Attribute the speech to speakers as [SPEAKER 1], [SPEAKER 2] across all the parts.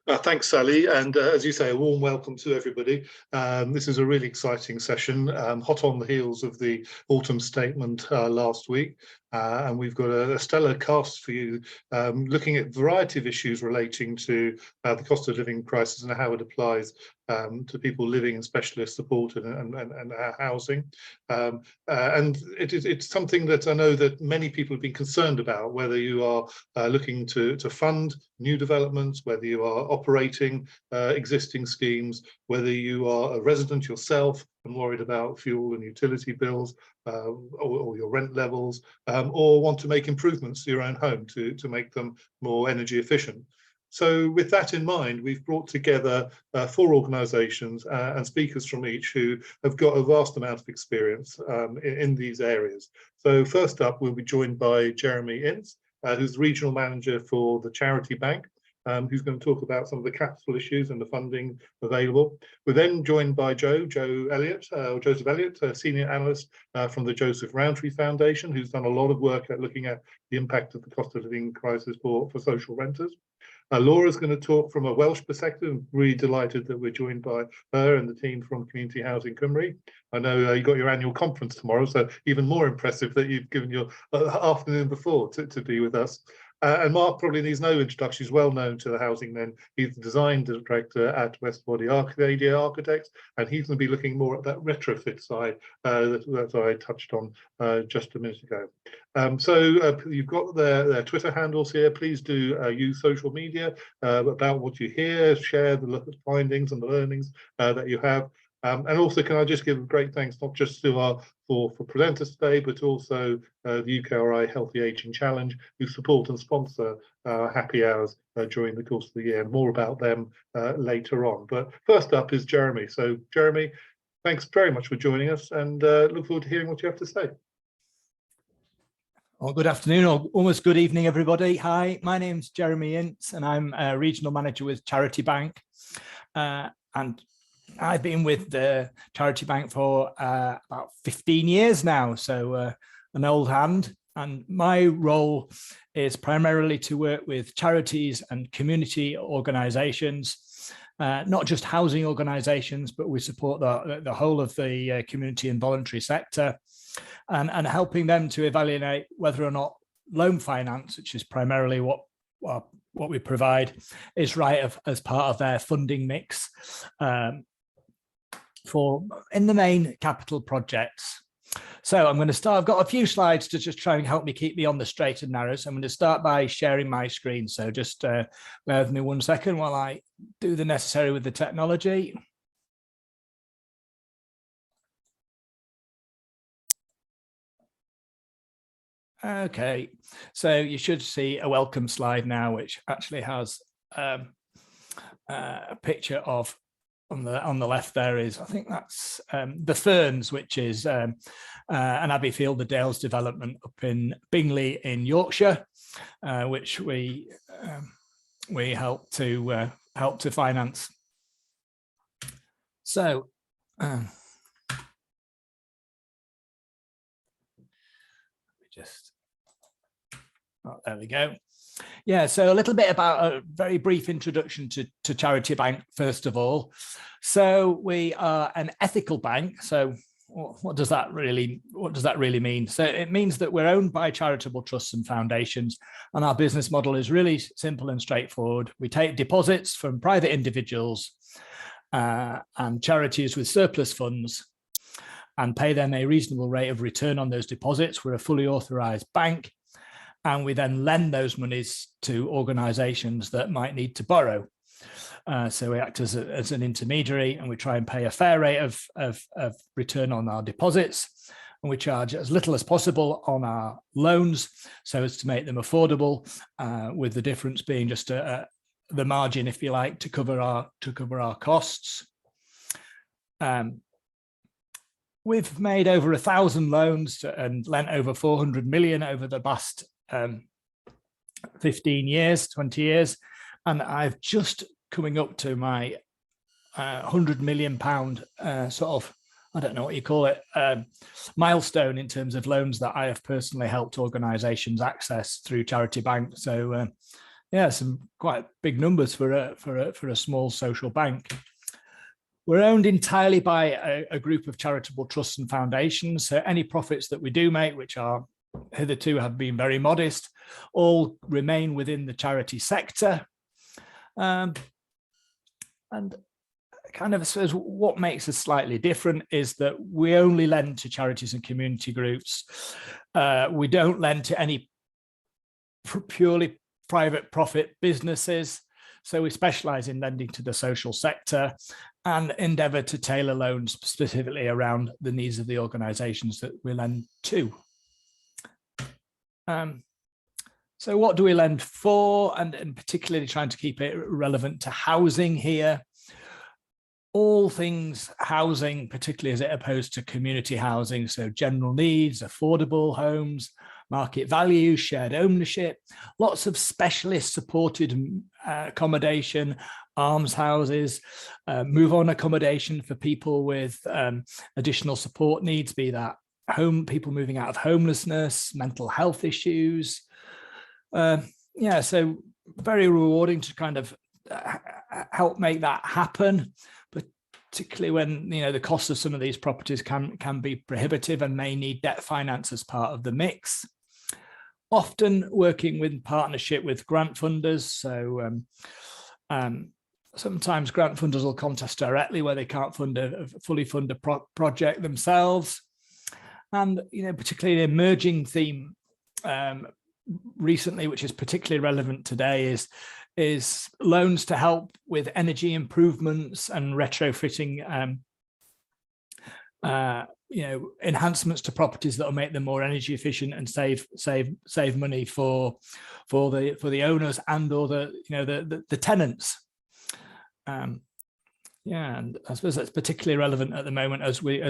[SPEAKER 1] Thanks, Sally, and as you say, a warm welcome to everybody. This is a really exciting session, hot on the heels of the autumn statement last week, and we've got a stellar cast for you, looking at a variety of issues relating to the cost of living crisis and how it applies to people living in specialist supported and housing. And it's something that I know that many people have been concerned about, whether you are looking to fund new developments, whether you are operating existing schemes, whether you are a resident yourself and worried about fuel and utility bills or your rent levels, or want to make improvements to your own home to make them more energy efficient. So with that in mind, we've brought together 4 organisations and speakers from each who have got a vast amount of experience in these areas. So first up, we'll be joined by Jeremy Ince, who's Regional Manager for the Charity Bank, who's going to talk about some of the capital issues and the funding available. We're then joined by Joseph Elliott, a Senior Analyst from the Joseph Rowntree Foundation, who's done a lot of work at looking at the impact of the cost of living crisis for social renters. Laura's going to talk from a Welsh perspective. I'm really delighted that we're joined by her and the team from Community Housing Cymru. I know you got your annual conference tomorrow, so even more impressive that you've given your afternoon before to be with us. And Mark probably needs no introduction. He's well known to the HousingLIN. He's the design director at Westbody Architects, and he's going to be looking more at that retrofit side that I touched on just a minute ago. So you've got their Twitter handles here. Please do use social media about what you hear, share the findings and the learnings that you have. And also, can I just give a great thanks not just to our four presenters today, but also the UKRI Healthy Aging Challenge, who support and sponsor happy hours during the course of the year. More about them later on. But first up is Jeremy. So Jeremy, thanks very much for joining us, and look forward to hearing what you have to say.
[SPEAKER 2] Well, good afternoon or almost good evening, everybody. Hi, my name's Jeremy Ince, and I'm a Regional Manager with Charity Bank. And I've been with the Charity Bank for about 15 years now, so an old hand. And my role is primarily to work with charities and community organisations, not just housing organisations, but we support the whole of the community and voluntary sector, and helping them to evaluate whether or not loan finance, which is primarily what we provide, is right as part of their funding mix for, in the main, capital projects. So I'm going to start. I've got a few slides to just try and help me keep me on the straight and narrow. So I'm going to start by sharing my screen. So just bear with me 1 second while I do the necessary with the technology. Okay, so you should see a welcome slide now, which actually has a picture of, on the left there is, I think that's the Ferns, which is an Abbey Field, the Dales development up in Bingley in Yorkshire, which we help to finance. So there we go. Yeah, so a little bit about a very brief introduction to Charity Bank, first of all. So we are an ethical bank. So what does that really mean? So it means that we're owned by charitable trusts and foundations, and our business model is really simple and straightforward. We take deposits from private individuals and charities with surplus funds and pay them a reasonable rate of return on those deposits. We're a fully authorised bank, and we then lend those monies to organisations that might need to borrow. So we act as an intermediary, and we try and pay a fair rate of return on our deposits, and we charge as little as possible on our loans so as to make them affordable, with the difference being just the margin, if you like, to cover our costs. We've made over 1,000 loans and lent over 400 million over the past 15 years, 20 years, and I've just coming up to my £100 million sort of, I don't know what you call it, milestone in terms of loans that I have personally helped organisations access through Charity Bank. So Yeah, some quite big numbers for a small social bank. We're owned entirely by a group of charitable trusts and foundations. So any profits that we do make, which are hitherto have been very modest, all remain within the charity sector. And kind of says what makes us slightly different is that we only lend to charities and community groups. We don't lend to any purely private profit businesses. So we specialize in lending to the social sector and endeavor to tailor loans specifically around the needs of the organizations that we lend to. So what do we lend for? And particularly trying to keep it relevant to housing here. All things housing, particularly as it opposed to community housing. So general needs, affordable homes, market value, shared ownership, lots of specialist supported accommodation, almshouses, move on accommodation for people with additional support needs, be that people moving out of homelessness, mental health issues. Yeah, so very rewarding to kind of help make that happen, particularly when the cost of some of these properties can be prohibitive and may need debt finance as part of the mix. Often working with partnership with grant funders. So sometimes grant funders will contest directly where they can't fully fund a project themselves. And particularly an emerging theme recently, which is particularly relevant today, is loans to help with energy improvements and retrofitting enhancements to properties that will make them more energy efficient and save money for the owners and or the tenants. Yeah, and I suppose that's particularly relevant at the moment as we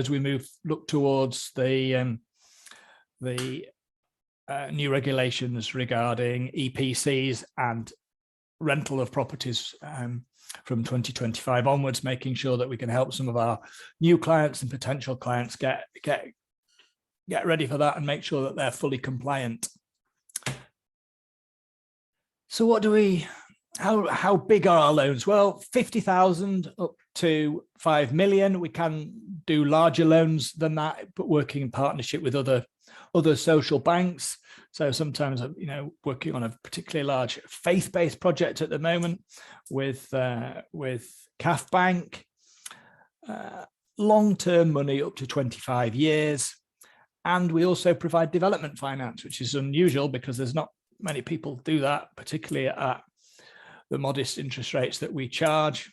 [SPEAKER 2] look towards the new regulations regarding EPCs and rental of properties from 2025 onwards, making sure that we can help some of our new clients and potential clients get ready for that and make sure that they're fully compliant. So what do we, how big are our loans? Well, 50,000 up to 5 million. We can do larger loans than that, but working in partnership with other social banks. So sometimes, working on a particularly large faith-based project at the moment with CAF Bank, long-term money up to 25 years. And we also provide development finance, which is unusual because there's not many people do that, particularly at the modest interest rates that we charge.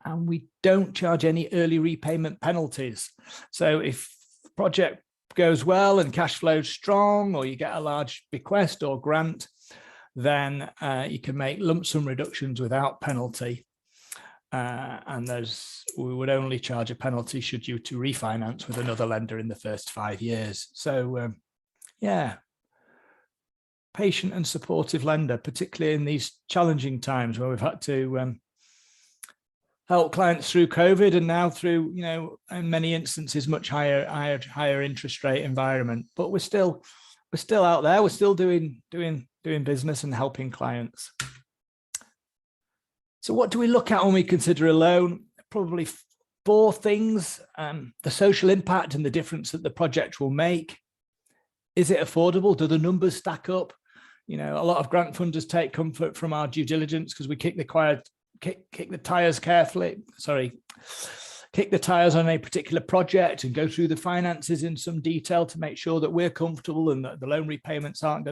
[SPEAKER 2] And we don't charge any early repayment penalties. So if project goes well and cash flows strong, or you get a large bequest or grant, then you can make lump sum reductions without penalty. And we would only charge a penalty should you to refinance with another lender in the first 5 years. So yeah, patient and supportive lender, particularly in these challenging times where we've had to help clients through COVID and now through, in many instances, much higher interest rate environment. But we're still out there. We're still doing business and helping clients. So what do we look at when we consider a loan? Probably 4 things: the social impact and the difference that the project will make. Is it affordable? do the numbers stack up? A lot of grant funders take comfort from our due diligence because we kick the tires on a particular project and go through the finances in some detail to make sure that we're comfortable and that the loan repayments are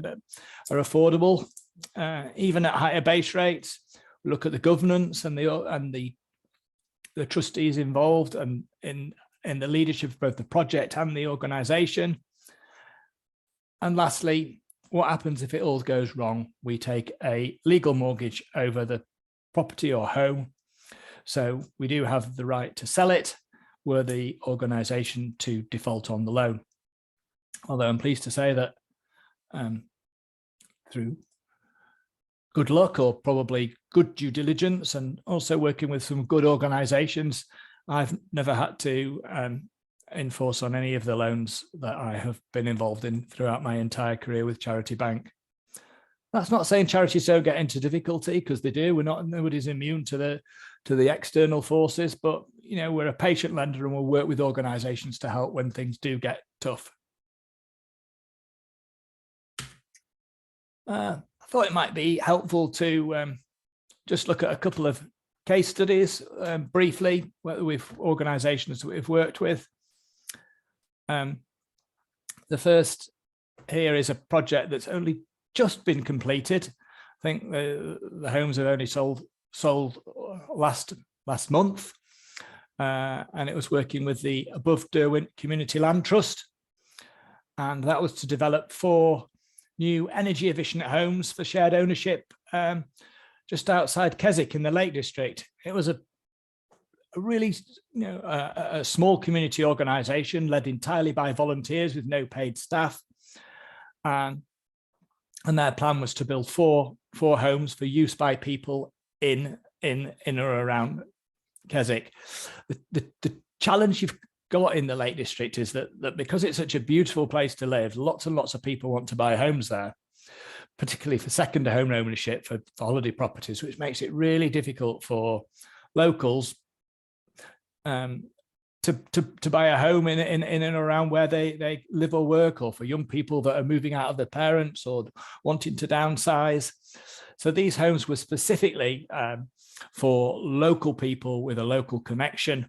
[SPEAKER 2] affordable. Even at higher base rates, we look at the governance and the trustees involved and in the leadership of both the project and the organization. And lastly, what happens if it all goes wrong? We take a legal mortgage over the property or home. So we do have the right to sell it were the organization to default on the loan. Although I'm pleased to say that through good luck or probably good due diligence and also working with some good organizations, I've never had to enforce on any of the loans that I have been involved in throughout my entire career with Charity Bank. That's not saying charities don't get into difficulty, because they do. Nobody's immune to the external forces, but we're a patient lender and we'll work with organisations to help when things do get tough. I thought it might be helpful to just look at a couple of case studies briefly with organisations that we've worked with. The first here is a project that's only just been completed. I think the homes have only sold last month, and it was working with the Above Derwent Community Land Trust, and that was to develop 4 new energy efficient homes for shared ownership just outside Keswick in the Lake District. It was a really a small community organisation led entirely by volunteers with no paid staff, and their plan was to build four homes for use by people in or around Keswick. The challenge you've got in the Lake District is that because it's such a beautiful place to live, lots and lots of people want to buy homes there, particularly for second home ownership for holiday properties, which makes it really difficult for locals to buy a home in and around where they live or work, or for young people that are moving out of their parents or wanting to downsize. So these homes were specifically for local people with a local connection.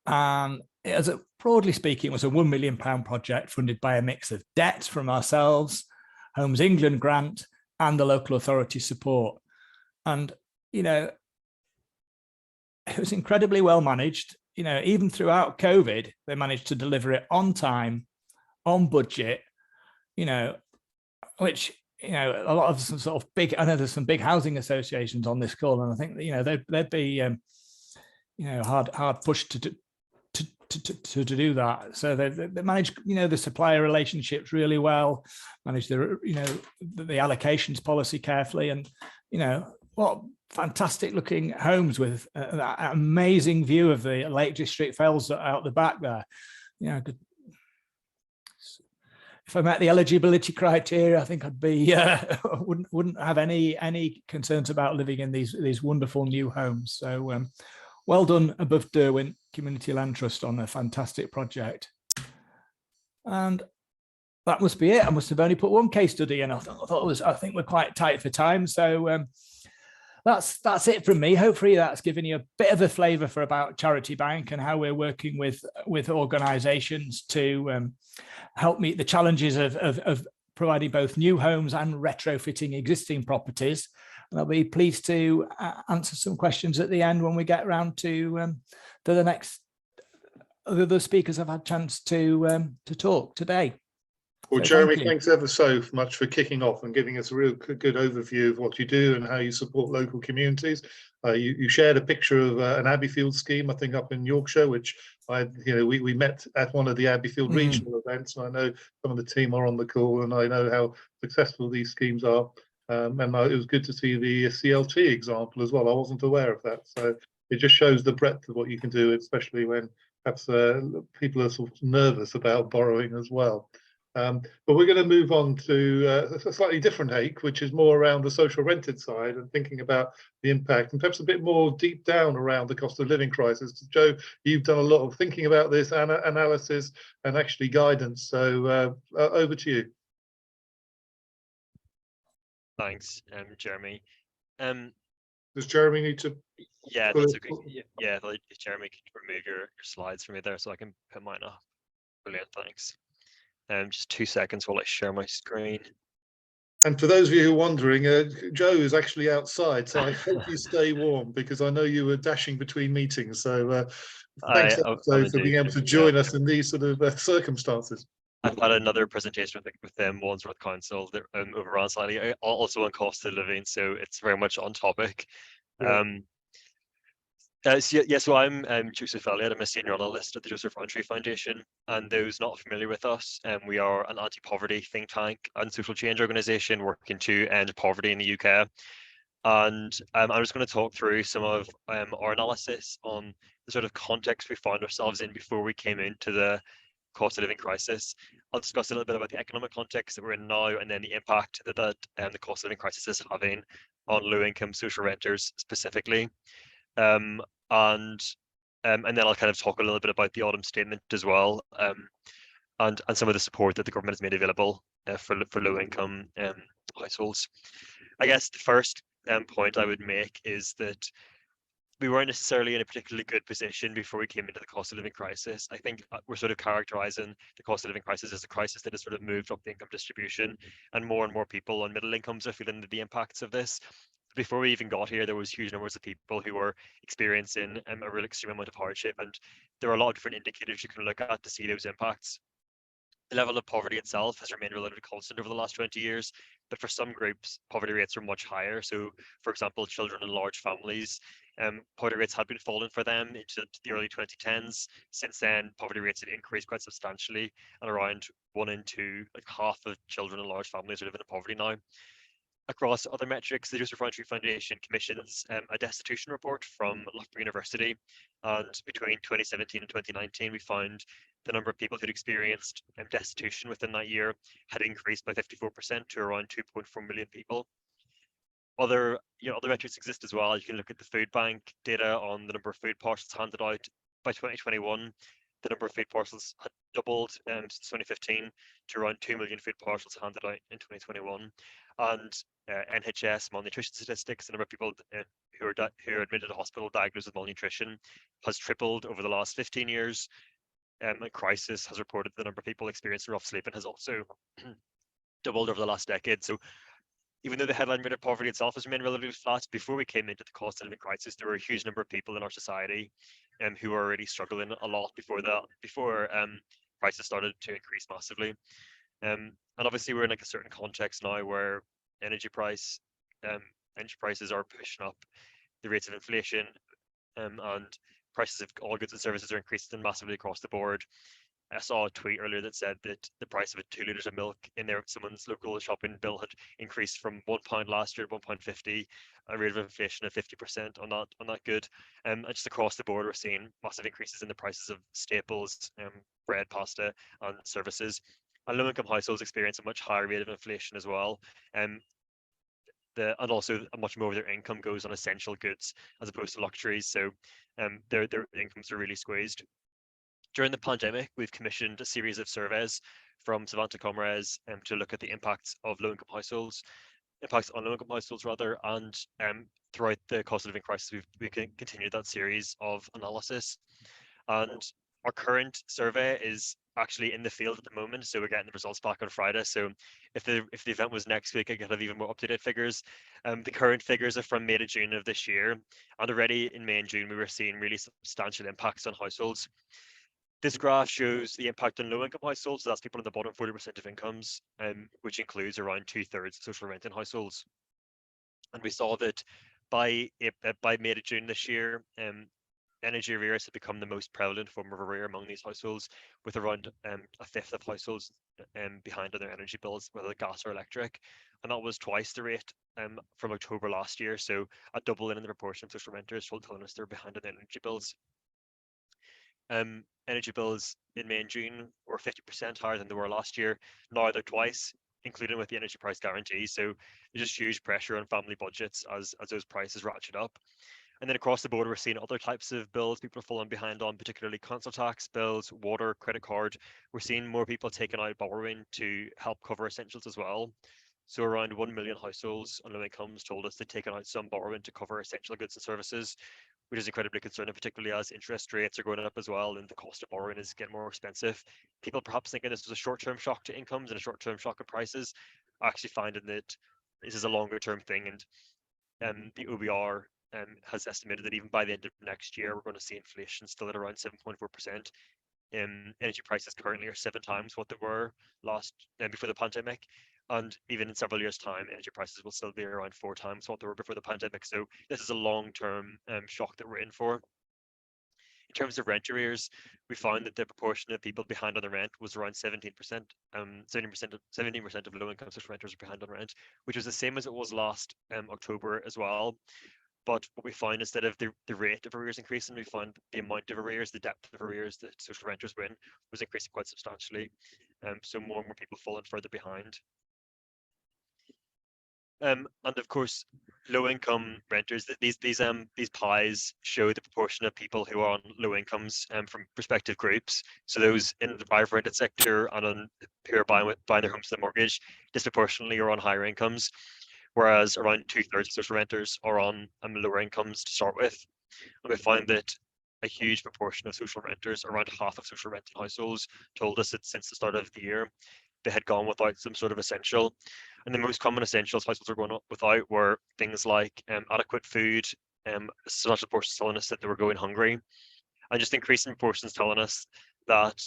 [SPEAKER 2] Broadly speaking, it was a £1 million project funded by a mix of debt from ourselves, Homes England grant, and the local authority support. And, it was incredibly well managed. Even throughout COVID, they managed to deliver it on time, on budget, which, a lot of some sort of big, I know there's some big housing associations on this call, and I think that, they'd be, hard pushed to do that. So they managed, the supplier relationships really well, managed the allocations policy carefully, and, what fantastic looking homes with that amazing view of the Lake District Fells out the back there. If I met the eligibility criteria, I think I'd be wouldn't have any concerns about living in these wonderful new homes. So well done, Above Derwent Community Land Trust, on a fantastic project. And that must be it. I must have only put one case study in. I think we're quite tight for time. So that's it from me. Hopefully that's given you a bit of a flavour for about Charity Bank and how we're working with organisations to help meet the challenges of providing both new homes and retrofitting existing properties. And I'll be pleased to answer some questions at the end when we get around to the next the speakers have had a chance to talk today.
[SPEAKER 1] Well, so Jeremy, thanks ever so much for kicking off and giving us a real good overview of what you do and how you support local communities. You shared a picture of an Abbeyfield scheme, I think, up in Yorkshire, which we met at one of the Abbeyfield regional events. And I know some of the team are on the call, and I know how successful these schemes are. And it was good to see the CLT example as well. I wasn't aware of that, so it just shows the breadth of what you can do, especially when perhaps people are sort of nervous about borrowing as well. But we're going to move on to a slightly different take, which is more around the social rented side and thinking about the impact, and perhaps a bit more deep down around the cost of living crisis. Joe, you've done a lot of thinking about this, analysis and actually guidance. So over to you.
[SPEAKER 3] Thanks, Jeremy.
[SPEAKER 1] Does Jeremy need to?
[SPEAKER 3] Yeah, that's okay. Yeah, if Jeremy can remove your slides for me there so I can put mine up. Brilliant, thanks. Just 2 seconds while I share my screen.
[SPEAKER 1] And for those of you who are wondering, Joe is actually outside, so I hope you stay warm, because I know you were dashing between meetings. So thanks for being able to join us in these sort of circumstances.
[SPEAKER 3] I've had another presentation with them, Wandsworth Council, that overran slightly, also on cost of living, so it's very much on topic. Yeah. So I'm Joseph Elliott. I'm a senior analyst at the Joseph Rowntree Foundation, and those not familiar with us, we are an anti-poverty think tank and social change organisation working to end poverty in the UK. And I'm just going to talk through some of our analysis on the sort of context we found ourselves in before we came into the cost of living crisis. I'll discuss a little bit about the economic context that we're in now, and then the impact that the cost of living crisis is having on low-income social renters specifically. And then I'll kind of talk a little bit about the autumn statement as well, and some of the support that the government has made available for low-income households. I guess the first point I would make is that we weren't necessarily in a particularly good position before we came into the cost of living crisis. I think we're sort of characterizing the cost of living crisis as a crisis that has sort of moved up the income distribution, and more people on middle incomes are feeling the impacts of this. Before we even got here, there was huge numbers of people who were experiencing a real extreme amount of hardship, and there are a lot of different indicators you can look at to see those impacts. The level of poverty itself has remained relatively constant over the last 20 years, but for some groups, poverty rates are much higher. So, for example, children in large families, poverty rates had been falling for them into the early 2010s. Since then, poverty rates have increased quite substantially, and around 1 in 2, like half of children in large families are living in poverty now. Across other metrics, the Joseph Rowntree Foundation commissions a destitution report from Loughborough University, and between 2017 and 2019, we found the number of people who'd experienced destitution within that year had increased by 54% to around 2.4 million people. Other metrics exist as well. You can look at the food bank data on the number of food parcels handed out. By 2021, the number of food parcels had doubled since 2015 to around 2 million food parcels handed out in 2021. And NHS malnutrition statistics, the number of people who are admitted to hospital diagnosed with malnutrition has tripled over the last 15 years. A Crisis has reported the number of people experiencing rough sleeping has also doubled over the last decade. So even though the headline rate of poverty itself has remained relatively flat, before we came into the cost of living crisis, there were a huge number of people in our society who were already struggling a lot before prices started to increase massively. And obviously we're in like a certain context now where energy prices are pushing up the rates of inflation, and prices of all goods and services are increasing massively across the board. I saw a tweet earlier that said that the price of 2 litres of milk in someone's local shopping bill had increased from £1 last year to £1.50, a rate of inflation of 50% on that good. And just across the board, we're seeing massive increases in the prices of staples, bread, pasta, and services. And low-income households experience a much higher rate of inflation as well. And also much more of their income goes on essential goods as opposed to luxuries. So their incomes are really squeezed. During the pandemic, we've commissioned a series of surveys from Savanta Comres to look at the impacts on low-income households, and throughout the cost of living crisis, we continued that series of analysis. And our current survey is actually in the field at the moment, so we're getting the results back on Friday. So if the event was next week, I could have even more up-to-date figures. The current figures are from May to June of this year, and already in May and June, we were seeing really substantial impacts on households. This graph shows the impact on low-income households. So that's people in the bottom 40% of incomes, which includes around 2/3 of social renting households. And we saw that by May to June this year, energy arrears had become the most prevalent form of arrear among these households, with around a fifth of households behind on their energy bills, whether gas or electric. And that was twice the rate from October last year. So a doubling in the proportion of social renters telling us they're behind on their energy bills. Energy bills in May and June were 50% higher than they were last year. Now they're twice, including with the energy price guarantee. So there's just huge pressure on family budgets as those prices ratchet up. And then across the board, we're seeing other types of bills people are falling behind on, particularly council tax bills, water, credit card. We're seeing more people taking out borrowing to help cover essentials as well. So around 1 million households on low incomes told us they'd taken out some borrowing to cover essential goods and services, which is incredibly concerning, particularly as interest rates are going up as well and the cost of borrowing is getting more expensive. People perhaps thinking this was a short-term shock to incomes and a short-term shock in prices, actually finding that this is a longer-term thing. And the OBR has estimated that even by the end of next year, we're going to see inflation still at around 7.4%. Energy prices currently are 7 times what they were before the pandemic. And even in several years' time, energy prices will still be around 4 times what they were before the pandemic. So this is a long-term shock that we're in for. In terms of rent arrears, we found that the proportion of people behind on the rent was around 17%. 17% of low-income social renters are behind on rent, which was the same as it was last October as well. But what we find, instead of the rate of arrears increasing, we find the amount of arrears, the depth of arrears that social renters were in was increasing quite substantially. So more and more people falling further behind. And of course, low-income renters. These pies show the proportion of people who are on low incomes from respective groups. So those in the private rented sector and on who are buying their homes with a mortgage disproportionately are on higher incomes, whereas around 2/3 of social renters are on lower incomes to start with. And we find that a huge proportion of social renters, around half of social rented households, told us that since the start of the year, they had gone without some sort of essential. And the most common essentials households are going without were things like adequate food, such a portion telling us that they were going hungry, and just increasing proportions telling us that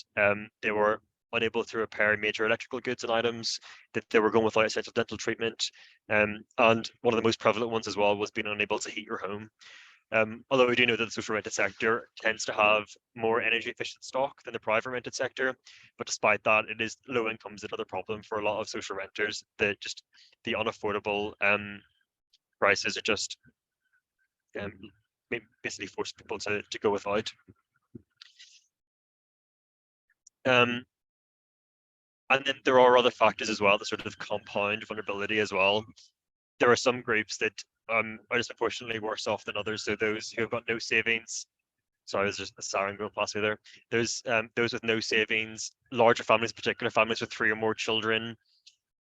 [SPEAKER 3] they were unable to repair major electrical goods and items, that they were going without essential dental treatment, and one of the most prevalent ones as well was being unable to heat your home. Although we do know that the social rented sector tends to have more energy efficient stock than the private rented sector, but despite that, it is low incomes another problem for a lot of social renters. That just the unaffordable prices are just basically force people to go without. And then there are other factors as well that sort of compound vulnerability as well. There are some groups that are disproportionately worse off than others. So those who have got no savings. Sorry, there's just a siren going past me there. There's those with no savings, larger families, particular families with 3 or more children,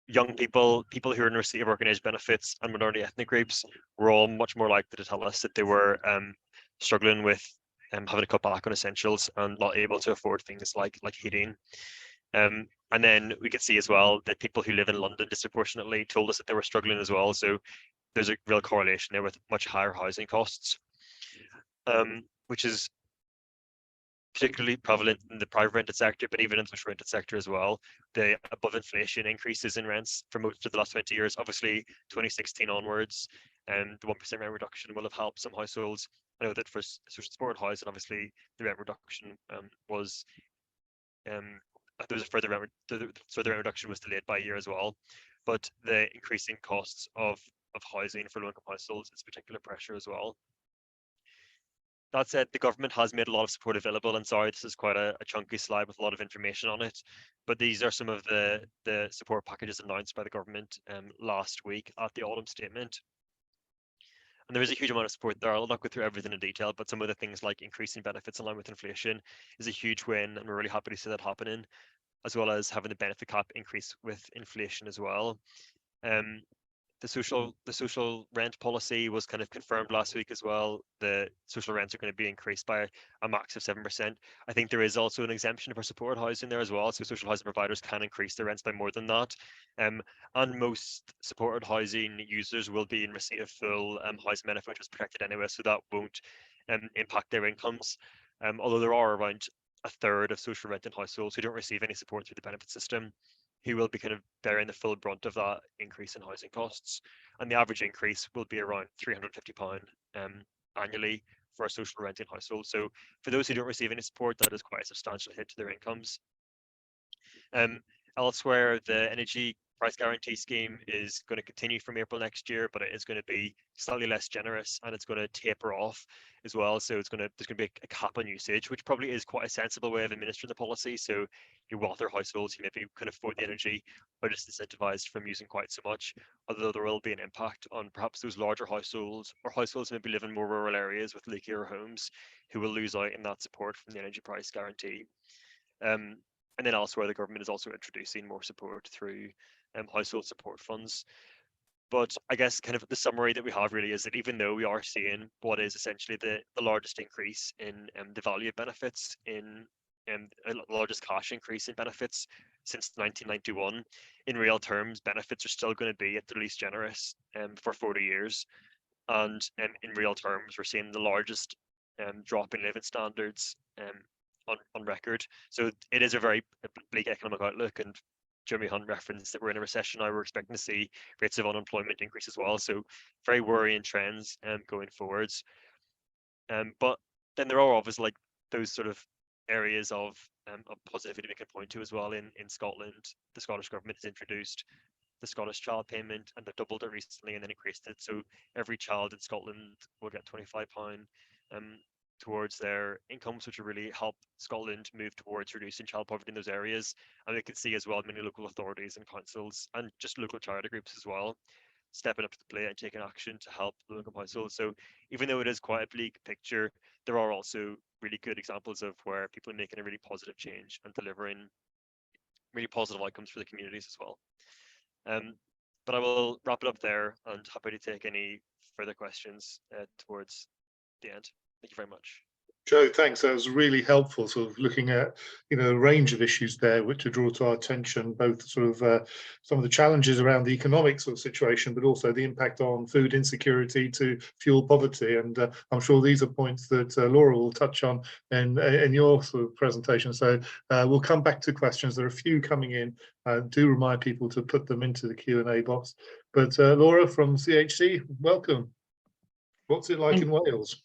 [SPEAKER 3] young people, people who are in receipt of working age benefits, and minority ethnic groups were all much more likely to tell us that they were struggling with having to cut back on essentials and not able to afford things like heating. And then we could see as well that people who live in London disproportionately told us that they were struggling as well. So there's a real correlation there with much higher housing costs, which is particularly prevalent in the private rented sector, but even in the social rented sector as well. The above inflation increases in rents for most of the last 20 years, obviously 2016 onwards, and the 1% rent reduction will have helped some households. I know that for social supported housing, obviously the rent reduction was there was a further rent reduction was delayed by a year as well. But the increasing costs of housing for low income households is particular pressure as well. That said, the government has made a lot of support available, and sorry, this is quite a chunky slide with a lot of information on it, but these are some of the support packages announced by the government last week at the autumn statement. And there is a huge amount of support there. I'll not go through everything in detail, but some of the things like increasing benefits in line with inflation is a huge win, and we're really happy to see that happening, as well as having the benefit cap increase with inflation as well. The social rent policy was kind of confirmed last week as well. The social rents are going to be increased by a max of 7%. I think there is also an exemption for supported housing there as well. So social housing providers can increase their rents by more than that. And most supported housing users will be in receipt of full housing benefit, which is protected anyway, so that won't impact their incomes. Although there are around a third of social rented households who don't receive any support through the benefit system, who will be kind of bearing the full brunt of that increase in housing costs. And the average increase will be around £350 annually for a social renting household. So for those who don't receive any support, that is quite a substantial hit to their incomes. Elsewhere, the energy price guarantee scheme is going to continue from April next year, but it is going to be slightly less generous, and it's going to taper off as well. So there's going to be a cap on usage, which probably is quite a sensible way of administering the policy. So your wealthier households who maybe can afford the energy are just incentivized from using quite so much, although there will be an impact on perhaps those larger households or households maybe live in more rural areas with leakier homes who will lose out in that support from the energy price guarantee. And then elsewhere, the government is also introducing more support through household support funds. But I guess kind of the summary that we have really is that even though we are seeing what is essentially the largest increase in the value of benefits, in the largest cash increase in benefits since 1991, in real terms, benefits are still going to be at the least generous for 40 years. And in real terms, we're seeing the largest drop in living standards on record. So it is a very bleak economic outlook, and Jeremy Hunt referenced that we're in a recession now. We're expecting to see rates of unemployment increase as well. So very worrying trends going forwards. But then there are obviously like those sort of areas of positivity we can point to as well. In Scotland, the Scottish government has introduced the Scottish child payment, and they've doubled it recently and then increased it. So every child in Scotland will get £25 towards their incomes, which will really help Scotland move towards reducing child poverty in those areas. And we can see as well many local authorities and councils and just local charity groups as well stepping up to the plate and taking action to help the local households. So even though it is quite a bleak picture, there are also really good examples of where people are making a really positive change and delivering really positive outcomes for the communities as well. But I will wrap it up there and happy to take any further questions towards the end. Thank you very much.
[SPEAKER 1] Joe, thanks. That was really helpful, sort of looking at, a range of issues there which are drawn to our attention, both sort of some of the challenges around the economic sort of situation, but also the impact on food insecurity to fuel poverty. And I'm sure these are points that Laura will touch on in your sort of presentation. So we'll come back to questions. There are a few coming in. Do remind people to put them into the Q&A box. But Laura from CHC, welcome. What's it like in Wales?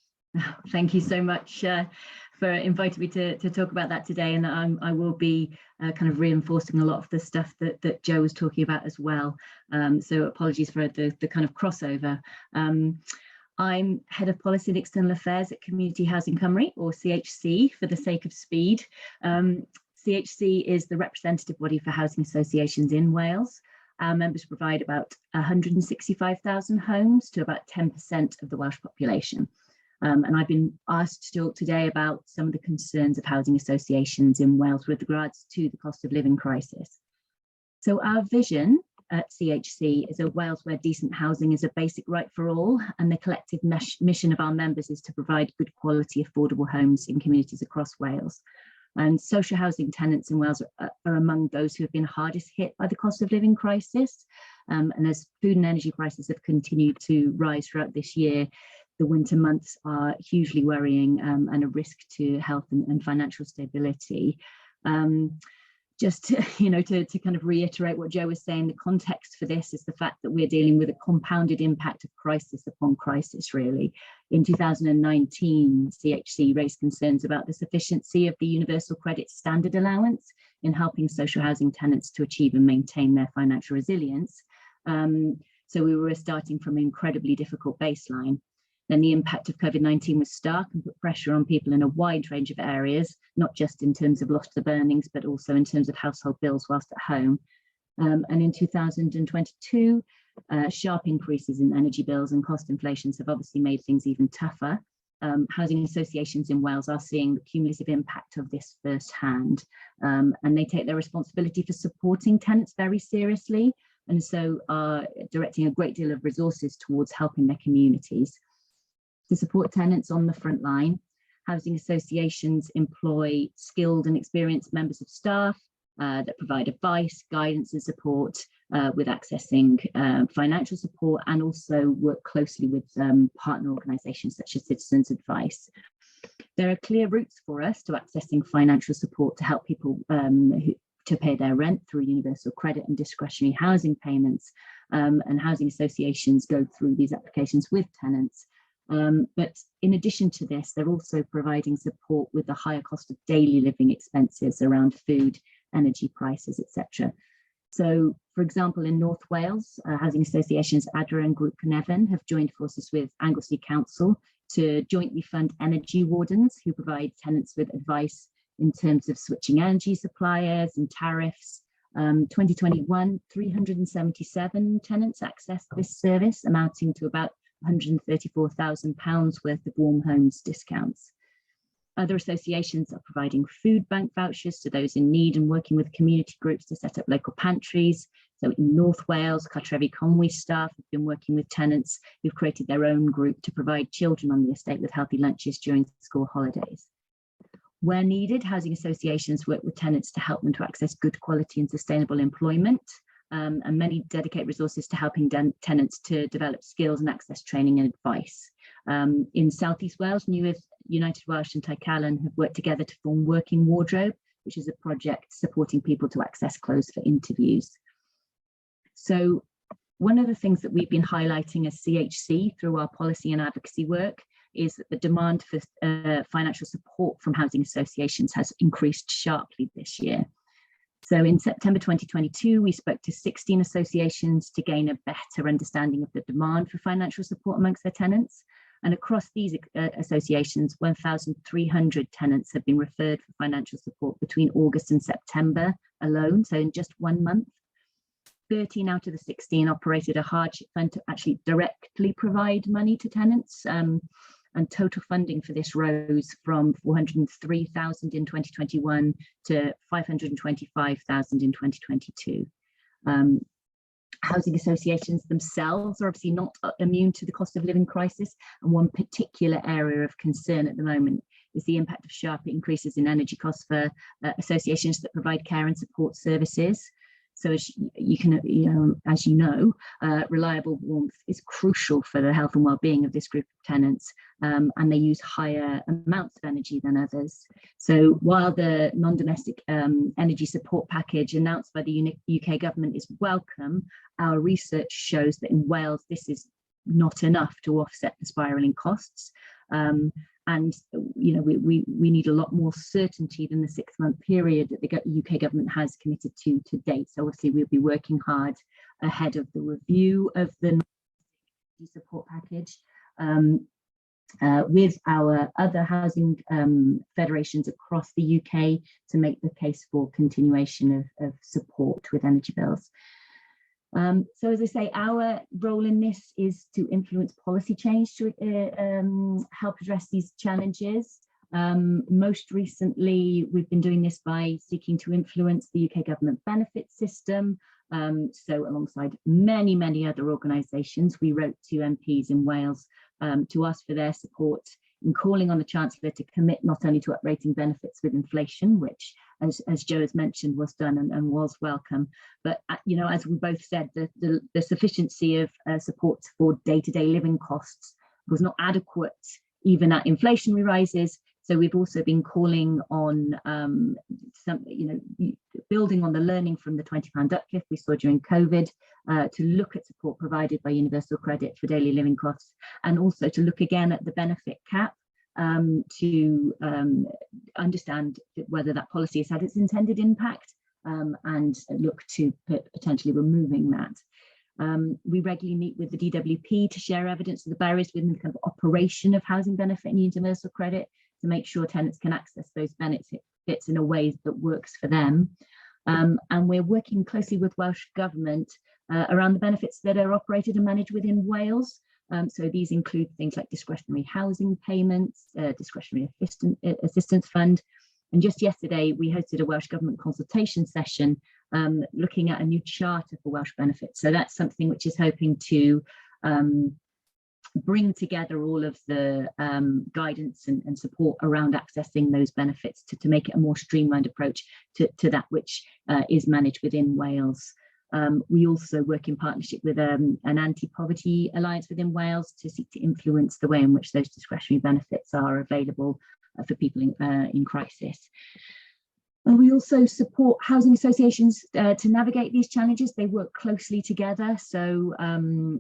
[SPEAKER 4] Thank you so much for inviting me to talk about that today, and I will be kind of reinforcing a lot of the stuff that Joe was talking about as well. So apologies for the kind of crossover. I'm Head of Policy and External Affairs at Community Housing Cymru, or CHC for the sake of speed. CHC is the representative body for housing associations in Wales. Our members provide about 165,000 homes to about 10% of the Welsh population. And I've been asked to talk today about some of the concerns of housing associations in Wales with regards to the cost of living crisis. So our vision at CHC is a Wales where decent housing is a basic right for all, and the collective mission of our members is to provide good quality, affordable homes in communities across Wales. And social housing tenants in Wales are among those who have been hardest hit by the cost of living crisis. And as food and energy prices have continued to rise throughout this year, the winter months are hugely worrying and a risk to health and financial stability. Just to kind of reiterate what Joe was saying, the context for this is the fact that we're dealing with a compounded impact of crisis upon crisis, really. In 2019, CHC raised concerns about the sufficiency of the Universal Credit Standard Allowance in helping social housing tenants to achieve and maintain their financial resilience. So we were starting from an incredibly difficult baseline. Then the impact of COVID-19 was stark and put pressure on people in a wide range of areas, not just in terms of loss of earnings, but also in terms of household bills whilst at home. And in 2022, sharp increases in energy bills and cost inflations have obviously made things even tougher. Housing associations in Wales are seeing the cumulative impact of this firsthand, and they take their responsibility for supporting tenants very seriously, and so are directing a great deal of resources towards helping their communities. To support tenants on the front line, housing associations employ skilled and experienced members of staff that provide advice, guidance and support with accessing financial support, and also work closely with partner organisations such as Citizens Advice. There are clear routes for us to accessing financial support to help people to pay their rent through universal credit and discretionary housing payments, and housing associations go through these applications with tenants. But in addition to this, they're also providing support with the higher cost of daily living expenses around food, energy prices, etc. So, for example, in North Wales, housing associations ADRA and Group Cynefin have joined forces with Anglesey Council to jointly fund energy wardens who provide tenants with advice in terms of switching energy suppliers and tariffs. 2021, 377 tenants accessed this service, amounting to about £134,000 worth of warm homes discounts. Other associations are providing food bank vouchers to those in need and working with community groups to set up local pantries. So in North Wales, Cartrefi Conwy staff have been working with tenants who've created their own group to provide children on the estate with healthy lunches during school holidays. Where needed, housing associations work with tenants to help them to access good quality and sustainable employment. And many dedicate resources to helping tenants to develop skills and access training and advice. In South East Wales, United Welsh and Tycalan have worked together to form Working Wardrobe, which is a project supporting people to access clothes for interviews. So one of the things that we've been highlighting as CHC through our policy and advocacy work is that the demand for financial support from housing associations has increased sharply this year. So in September 2022, we spoke to 16 associations to gain a better understanding of the demand for financial support amongst their tenants. And across these associations, 1,300 tenants have been referred for financial support between August and September alone, so in just 1 month. 13 out of the 16 operated a hardship fund to actually directly provide money to tenants. And total funding for this rose from 403,000 in 2021 to 525,000 in 2022. Housing associations themselves are obviously not immune to the cost of living crisis, and one particular area of concern at the moment is the impact of sharp increases in energy costs for associations that provide care and support services. So as you know, reliable warmth is crucial for the health and well-being of this group of tenants, and they use higher amounts of energy than others. So while the non-domestic energy support package announced by the UK government is welcome, our research shows that in Wales this is not enough to offset the spiralling costs. And we need a lot more certainty than the 6-month period that the UK government has committed to date. So obviously we'll be working hard ahead of the review of the support package with our other housing federations across the UK to make the case for continuation of support with energy bills. So as I say, our role in this is to influence policy change to help address these challenges. Most recently, we've been doing this by seeking to influence the UK government benefits system. So alongside many, many other organisations, we wrote to MPs in Wales to ask for their support in calling on the Chancellor to commit not only to uprating benefits with inflation, which, as Joe has mentioned, was done and was welcome, but as we both said, the sufficiency of support for day-to-day living costs was not adequate even at inflationary rises. So we've also been calling on building on the learning from the £20 uplift we saw during COVID, to look at support provided by universal credit for daily living costs, and also to look again at the benefit cap to understand whether that policy has had its intended impact, and look to potentially removing that. We regularly meet with the DWP to share evidence of the barriers within the kind of operation of housing benefit and universal credit to make sure tenants can access those benefits in a way that works for them. And we're working closely with Welsh Government around the benefits that are operated and managed within Wales. So these include things like discretionary housing payments, discretionary assistance fund. And just yesterday, we hosted a Welsh Government consultation session looking at a new charter for Welsh benefits. So that's something which is hoping to bring together all of the guidance and support around accessing those benefits to make it a more streamlined approach to that which is managed within Wales. We also work in partnership with an anti-poverty alliance within Wales to seek to influence the way in which those discretionary benefits are available for people in crisis. And we also support housing associations to navigate these challenges. They work closely together. So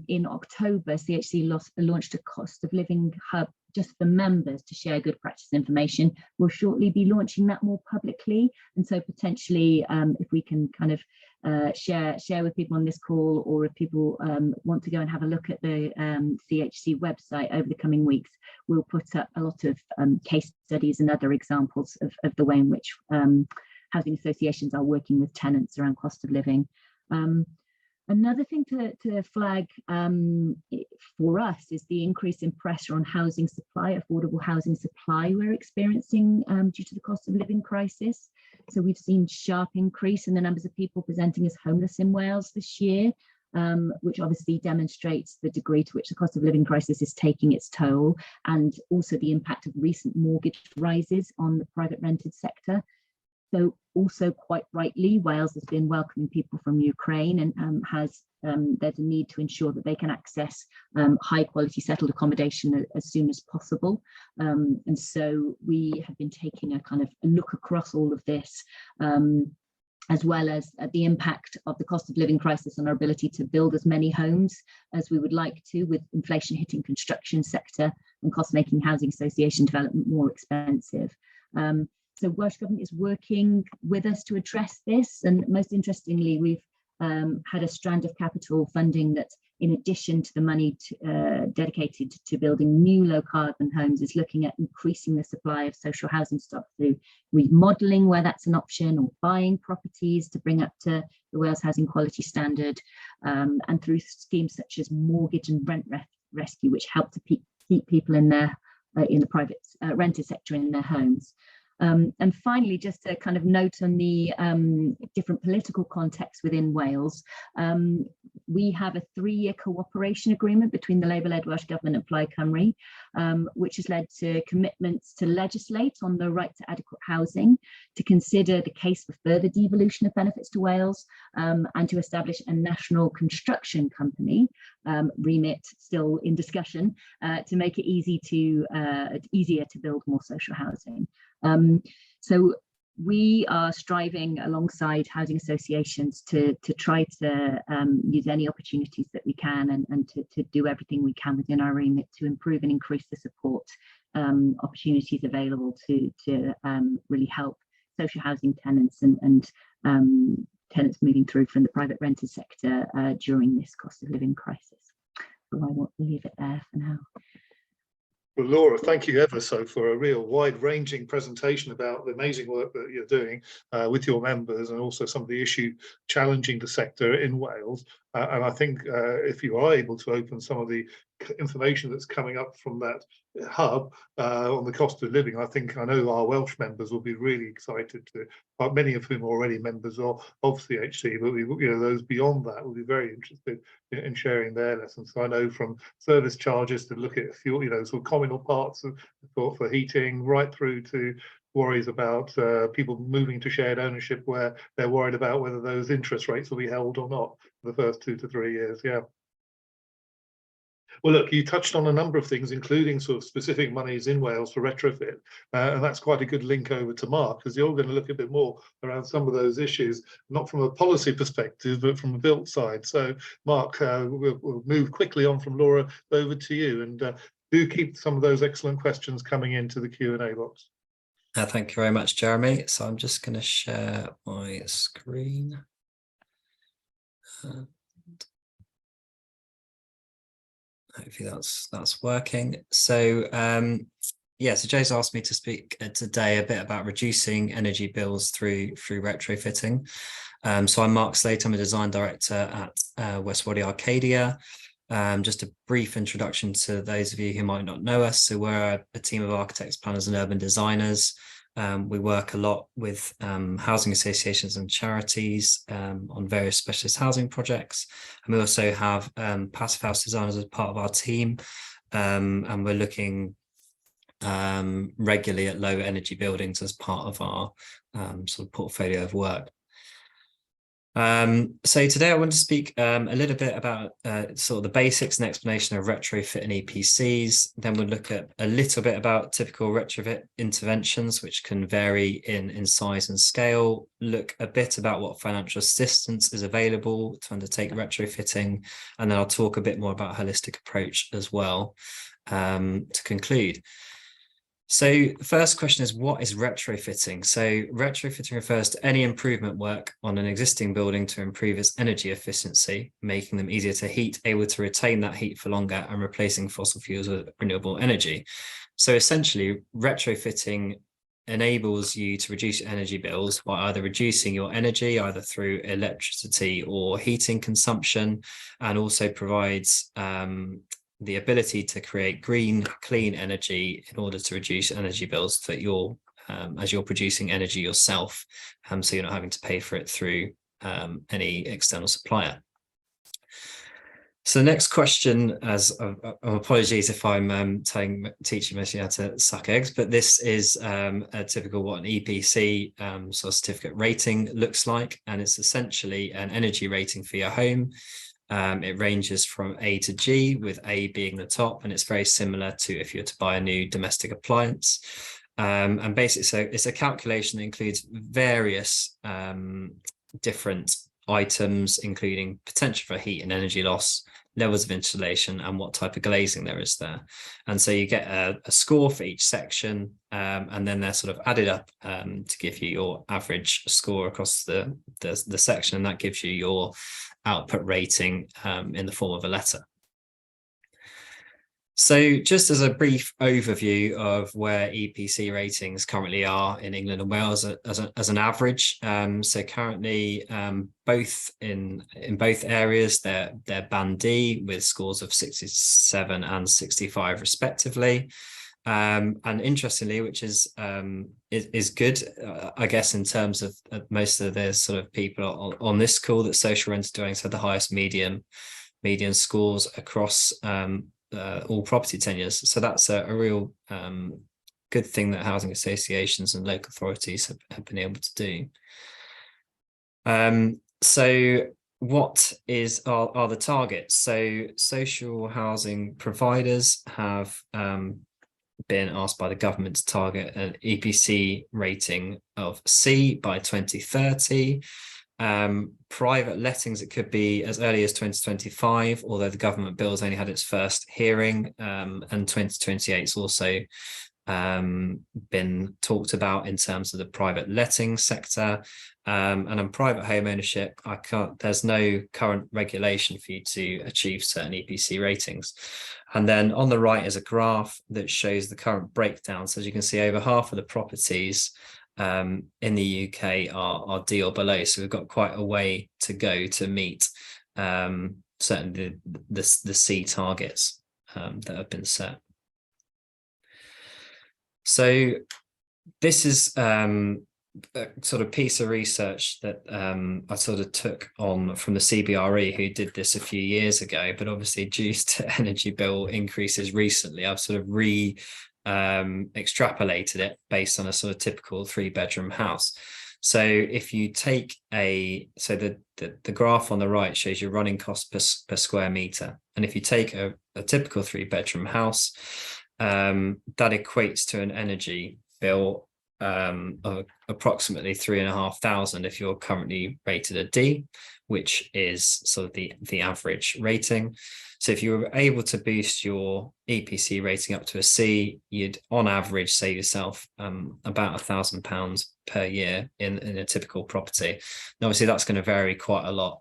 [SPEAKER 4] in October, CHC launched a cost of living hub just for members to share good practice information. We'll shortly be launching that more publicly. And so potentially, if we can kind of share with people on this call, or if people want to go and have a look at the CHC website over the coming weeks, we'll put up a lot of case studies and other examples of the way in which housing associations are working with tenants around cost of living. Another thing to flag for us is the increase in pressure on housing supply, affordable housing supply we're experiencing due to the cost of living crisis. So we've seen sharp increase in the numbers of people presenting as homeless in Wales this year, which obviously demonstrates the degree to which the cost of living crisis is taking its toll, and also the impact of recent mortgage rises on the private rented sector. So also quite rightly, Wales has been welcoming people from Ukraine and there's a need to ensure that they can access high quality settled accommodation as soon as possible. And so we have been taking a kind of a look across all of this, as well as the impact of the cost of living crisis on our ability to build as many homes as we would like to, with inflation hitting construction sector and cost making housing association development more expensive. So Welsh Government is working with us to address this, and most interestingly, we've had a strand of capital funding that, in addition to the money dedicated to building new low carbon homes, is looking at increasing the supply of social housing stock through remodelling where that's an option, or buying properties to bring up to the Wales Housing Quality Standard, and through schemes such as mortgage and rent rescue, which help to keep people in their in the private rented sector in their homes. And finally, just a kind of note on the different political contexts within Wales, we have a 3-year cooperation agreement between the Labour-led Welsh Government and Plaid Cymru, which has led to commitments to legislate on the right to adequate housing, to consider the case for further devolution of benefits to Wales, and to establish a national construction company, remit still in discussion, to make it easier to build more social housing. So we are striving alongside housing associations to try to use any opportunities that we can, and to do everything we can within our remit to improve and increase the support opportunities available to really help social housing tenants and tenants moving through from the private rented sector during this cost of living crisis. So I want to leave it there for now.
[SPEAKER 1] Well, Laura, thank you ever so for a real wide-ranging presentation about the amazing work that you're doing with your members, and also some of the issue challenging the sector in Wales. And I think if you are able to open some of the information that's coming up from that hub on the cost of living, I know our Welsh members will be really excited to, many of whom are already members of CHC, but those beyond that will be very interested in sharing their lessons. So I know from service charges to look at fuel, sort of communal parts for heating, right through to worries about people moving to shared ownership, where they're worried about whether those interest rates will be held or not for the first 2 to 3 years. Yeah. Well, look, you touched on a number of things, including sort of specific monies in Wales for retrofit, and that's quite a good link over to Mark, because you're going to look a bit more around some of those issues, not from a policy perspective, but from a built side. So, Mark, we'll move quickly on from Laura over to you, and do keep some of those excellent questions coming into the Q&A box.
[SPEAKER 5] Thank you very much, Jeremy. So I'm just going to share my screen. Hopefully that's working. So so Joe's asked me to speak today a bit about reducing energy bills through retrofitting. So I'm Mark Slate. I'm a design director at West Wadley Arcadia. Just a brief introduction to those of you who might not know us. So we're a team of architects, planners and urban designers. We work a lot with housing associations and charities on various specialist housing projects. And we also have passive house designers as part of our team. And we're looking regularly at low energy buildings as part of our sort of portfolio of work. So today I want to speak a little bit about sort of the basics and explanation of retrofit and EPCs. Then we'll look at a little bit about typical retrofit interventions, which can vary in size and scale. Look a bit about what financial assistance is available to undertake retrofitting, and then I'll talk a bit more about a holistic approach as well to conclude. So the first question is, what is retrofitting? So retrofitting refers to any improvement work on an existing building to improve its energy efficiency, making them easier to heat, able to retain that heat for longer, and replacing fossil fuels with renewable energy. So essentially, retrofitting enables you to reduce energy bills by either reducing your energy, either through electricity or heating consumption, and also provides the ability to create green, clean energy in order to reduce energy bills that you're as you're producing energy yourself, so you're not having to pay for it through any external supplier. So the next question, as apologies if I'm teaching Missy how to suck eggs, but this is a typical what an EPC sort of certificate rating looks like, and it's essentially an energy rating for your home. It ranges from A to G, with A being the top, and it's very similar to if you were to buy a new domestic appliance. And basically, so it's a calculation that includes various different items, including potential for heat and energy loss, levels of insulation, and what type of glazing there is there. And so you get a score for each section, and then they're sort of added up to give you your average score across the section, and that gives you your output rating in the form of a letter. So just as a brief overview of where EPC ratings currently are in England and Wales as an average. So currently both in both areas, they're band D with scores of 67 and 65 respectively. And interestingly, which is good, I guess, in terms of most of the sort of people on this call, that social rent dwellings had the highest median scores across all property tenures. So that's a real good thing that housing associations and local authorities have been able to do. So what are the targets? So social housing providers have been asked by the government to target an EPC rating of C by 2030. Private lettings, it could be as early as 2025, although the government bill's only had its first hearing, and 2028's also been talked about in terms of the private letting sector. And on private home ownership, there's no current regulation for you to achieve certain EPC ratings. And then on the right is a graph that shows the current breakdown. So as you can see, over half of the properties in the UK are D or below. So we've got quite a way to go to meet certainly the C targets that have been set. So this is a sort of piece of research that I sort of took on from the CBRE, who did this a few years ago, but obviously due to energy bill increases recently, I've sort of extrapolated it based on a sort of typical 3-bedroom house. So if you take the graph on the right shows your running cost per square meter, and if you take a typical 3-bedroom house, that equates to an energy bill of approximately 3,500 if you're currently rated a D, which is sort of the average rating. So if you were able to boost your EPC rating up to a C, you'd on average save yourself about £1,000 per year in a typical property. And obviously that's going to vary quite a lot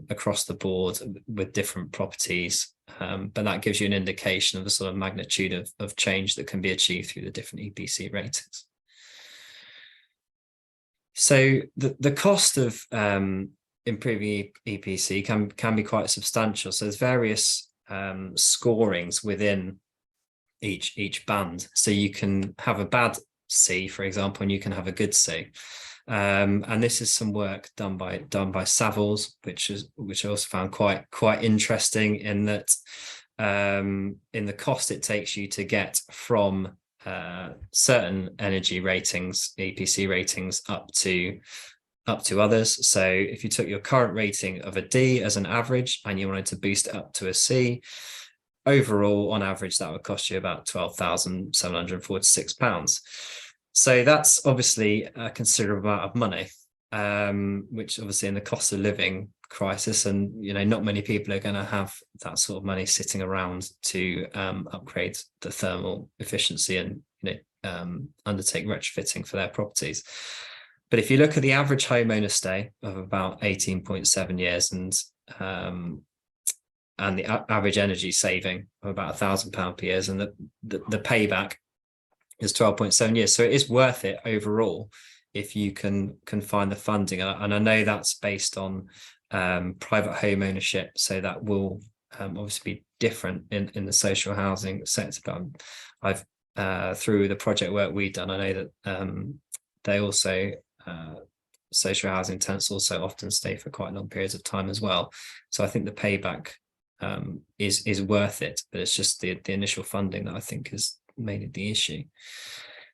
[SPEAKER 5] across the board with different properties, but that gives you an indication of the sort of magnitude of change that can be achieved through the different EPC ratings. So the cost of improving EPC can be quite substantial. So there's various scorings within each band. So you can have a bad C, for example, and you can have a good C. And this is some work done by Savills, which I also found quite interesting, in that in the cost it takes you to get from certain energy ratings, EPC ratings, up to others. So if you took your current rating of a D as an average and you wanted to boost it up to a C, overall on average that would cost you about £12,746. So that's obviously a considerable amount of money, which obviously in the cost of living crisis, and not many people are going to have that sort of money sitting around to upgrade the thermal efficiency and undertake retrofitting for their properties. But if you look at the average homeowner stay of about 18.7 years and the average energy saving of about £1,000 per year, and the payback is 12.7 years. So it is worth it overall if you can find the funding. And I know that's based on private home ownership, so that will obviously be different in the social housing sector. But I've through the project work we've done, I know that they also social housing tenants also often stay for quite long periods of time as well. So I think the payback is worth it, but it's just the initial funding that I think has made it the issue.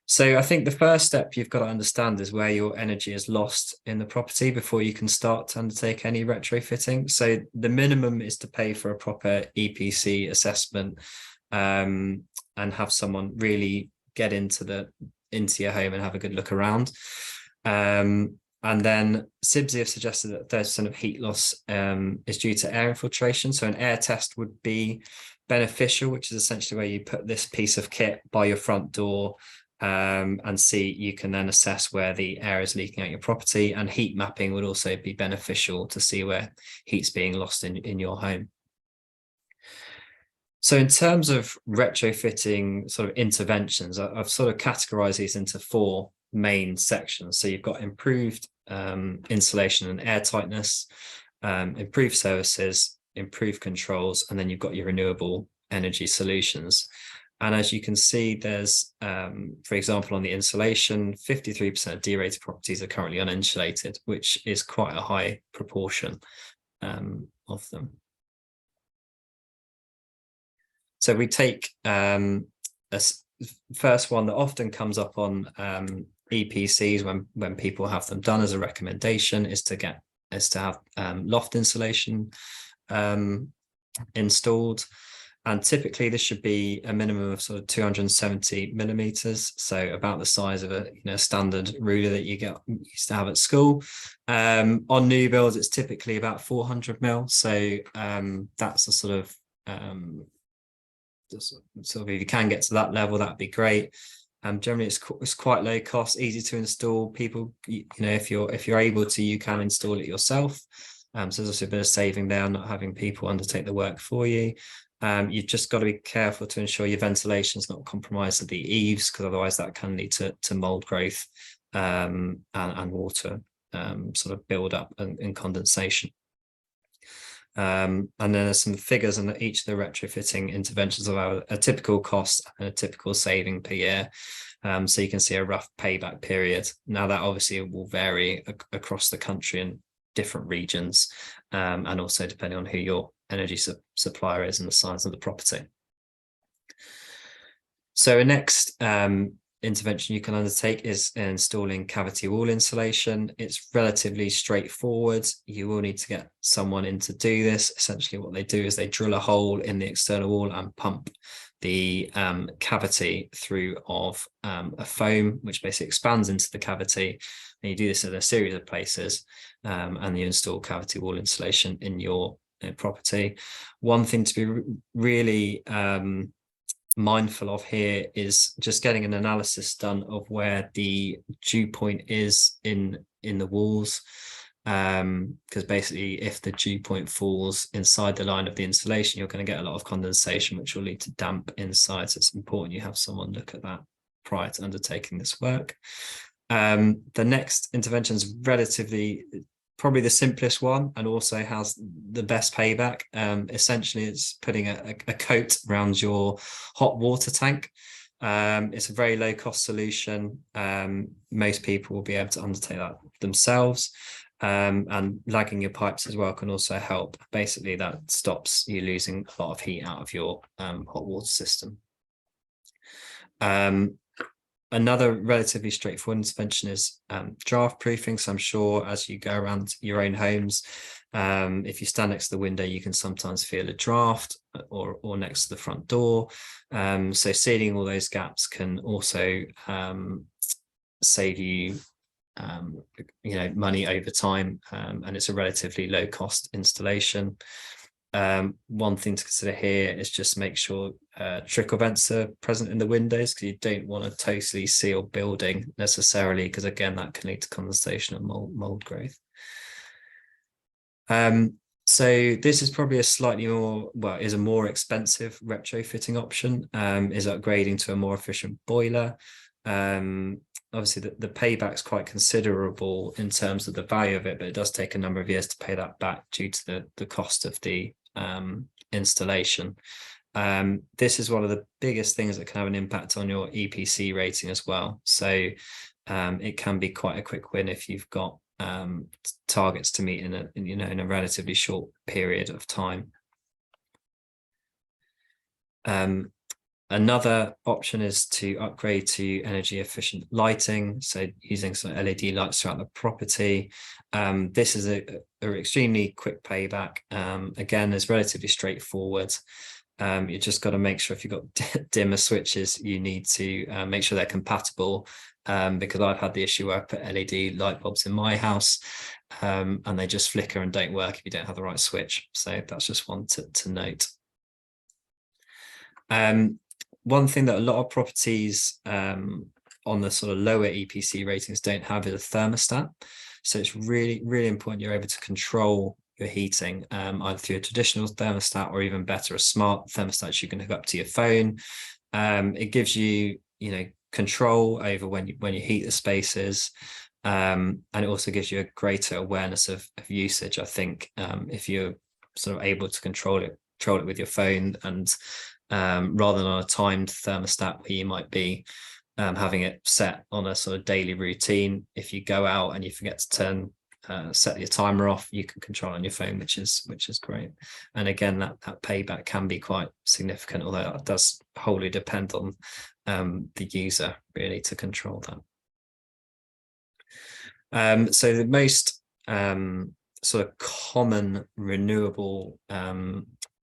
[SPEAKER 5] So I think the first step you've got to understand is where your energy is lost in the property before you can start to undertake any retrofitting. So the minimum is to pay for a proper EPC assessment and have someone really get into your home and have a good look around. And then CIBSE have suggested that 30% of heat loss is due to air infiltration. So an air test would be beneficial, which is essentially where you put this piece of kit by your front door and see, you can then assess where the air is leaking out your property. And heat mapping would also be beneficial to see where heat's being lost in your home. So in terms of retrofitting sort of interventions, I've sort of categorized these into 4 main sections. So you've got improved insulation and air tightness, improved services, improved controls, and then you've got your renewable energy solutions. And as you can see, there's, for example, on the insulation, 53% of D-rated properties are currently uninsulated, which is quite a high proportion of them. So we take a first one that often comes up on EPCs when people have them done as a recommendation is to have loft insulation installed. And typically this should be a minimum of sort of 270 millimeters, so about the size of a standard ruler that you used to have at school. On new builds, it's typically about 400 mil. So that's a sort of if you can get to that level, that'd be great. Generally, it's quite low cost, easy to install. People, if you're able to, you can install it yourself. So there's also a bit of saving there, not having people undertake the work for you. You've just got to be careful to ensure your ventilation is not compromised at the eaves, because otherwise that can lead to mold growth and water sort of build up and condensation. And then there's some figures on each of the retrofitting interventions of a typical cost and a typical saving per year. So you can see a rough payback period. Now that obviously will vary across the country in different regions, and also depending on who your energy supplier is and the size of the property. So a next intervention you can undertake is installing cavity wall insulation. It's relatively straightforward. You will need to get someone in to do this. Essentially what they do is they drill a hole in the external wall and pump the cavity through of a foam, which basically expands into the cavity. And you do this in a series of places, and you install cavity wall insulation in your property. One thing to be really mindful of here is just getting an analysis done of where the dew point is in the walls, because basically if the dew point falls inside the line of the insulation, you're going to get a lot of condensation, which will lead to damp inside. So it's important you have someone look at that prior to undertaking this work. The next intervention is probably the simplest one, and also has the best payback. Essentially, it's putting a coat around your hot water tank. It's a very low cost solution. Most people will be able to undertake that themselves. And lagging your pipes as well can also help. Basically, that stops you losing a lot of heat out of your hot water system. Another relatively straightforward intervention is draft proofing. So I'm sure as you go around your own homes, if you stand next to the window, you can sometimes feel a draft, or next to the front door. So sealing all those gaps can also save you money over time, and it's a relatively low cost installation. One thing to consider here is just make sure trickle vents are present in the windows, because you don't want a totally sealed building necessarily, because again that can lead to condensation and mold growth. So this is probably a slightly more, is a more expensive retrofitting option, is upgrading to a more efficient boiler. Obviously the payback's quite considerable in terms of the value of it, but it does take a number of years to pay that back due to the cost of the installation. This is one of the biggest things that can have an impact on your EPC rating as well. So it can be quite a quick win if you've got targets to meet in a relatively short period of time. Another option is to upgrade to energy efficient lighting, so using some LED lights throughout the property. This is a extremely quick payback. Again, it's relatively straightforward. You just got to make sure if you've got dimmer switches, you need to make sure they're compatible, because I've had the issue where I put LED light bulbs in my house, and they just flicker and don't work if you don't have the right switch. So that's just one to note. One thing that a lot of properties on the sort of lower EPC ratings don't have is a thermostat. So it's really, really important you're able to control your heating, either through a traditional thermostat or even better, a smart thermostat you can hook up to your phone. It gives you, control over when you heat the spaces, and it also gives you a greater awareness of usage. I think if you're sort of able to control it with your phone, and rather than on a timed thermostat where you might be having it set on a sort of daily routine. If you go out and you forget to set your timer off, you can control on your phone, which is great. And again, that payback can be quite significant, although it does wholly depend on the user really to control that. So the most sort of common renewable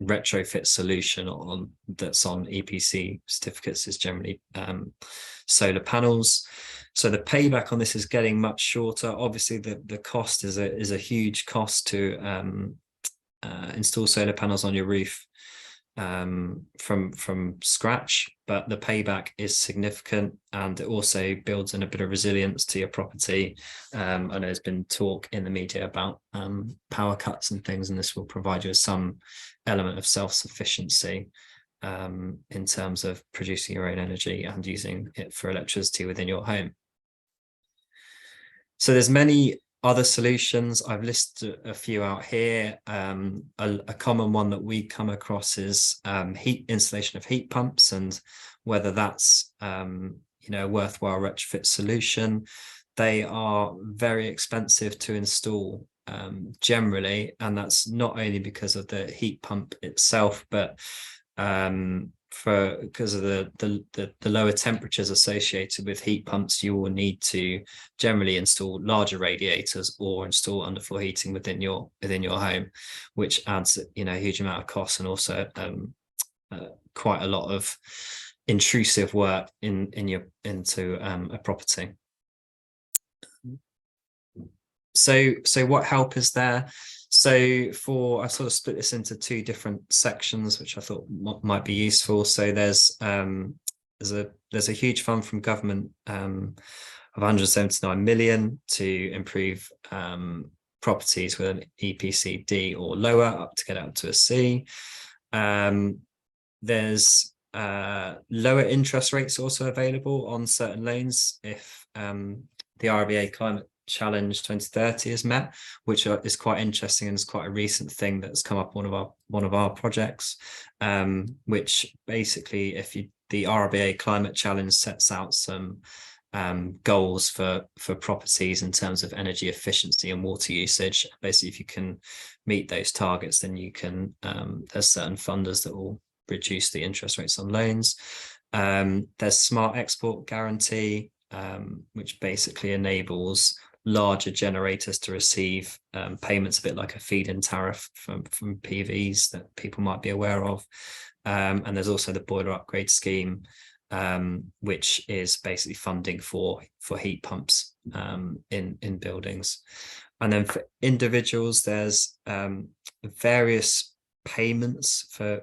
[SPEAKER 5] retrofit solution that's on EPC certificates is generally solar panels. So the payback on this is getting much shorter. Obviously, the cost is a huge cost to install solar panels on your roof from scratch, but the payback is significant, and it also builds in a bit of resilience to your property. I know there's been talk in the media about power cuts and things, and this will provide you with some element of self-sufficiency in terms of producing your own energy and using it for electricity within your home. So there's many other solutions. I've listed a few out here. A common one that we come across is installation of heat pumps, and whether that's a worthwhile retrofit solution. They are very expensive to install generally, and that's not only because of the heat pump itself, but because of the lower temperatures associated with heat pumps, you will need to generally install larger radiators or install underfloor heating within your home, which adds a huge amount of cost, and also quite a lot of intrusive work into a property. So what help is there? So I sort of split this into two different sections, which I thought might be useful. So there's a huge fund from government of 179 million to improve properties with an EPC D or lower up to get up to a C. There's lower interest rates also available on certain loans if the RBA Climate Challenge 2030 is met, which is quite interesting, and is quite a recent thing that's come up on one of our projects, which basically, the RBA Climate Challenge sets out some goals for properties in terms of energy efficiency and water usage. Basically, if you can meet those targets, then you can there's certain funders that will reduce the interest rates on loans. There's Smart Export Guarantee, which basically enables larger generators to receive payments, a bit like a feed-in tariff from PVs that people might be aware of. And there's also the boiler upgrade scheme, which is basically funding for heat pumps in buildings. And then for individuals, there's various payments for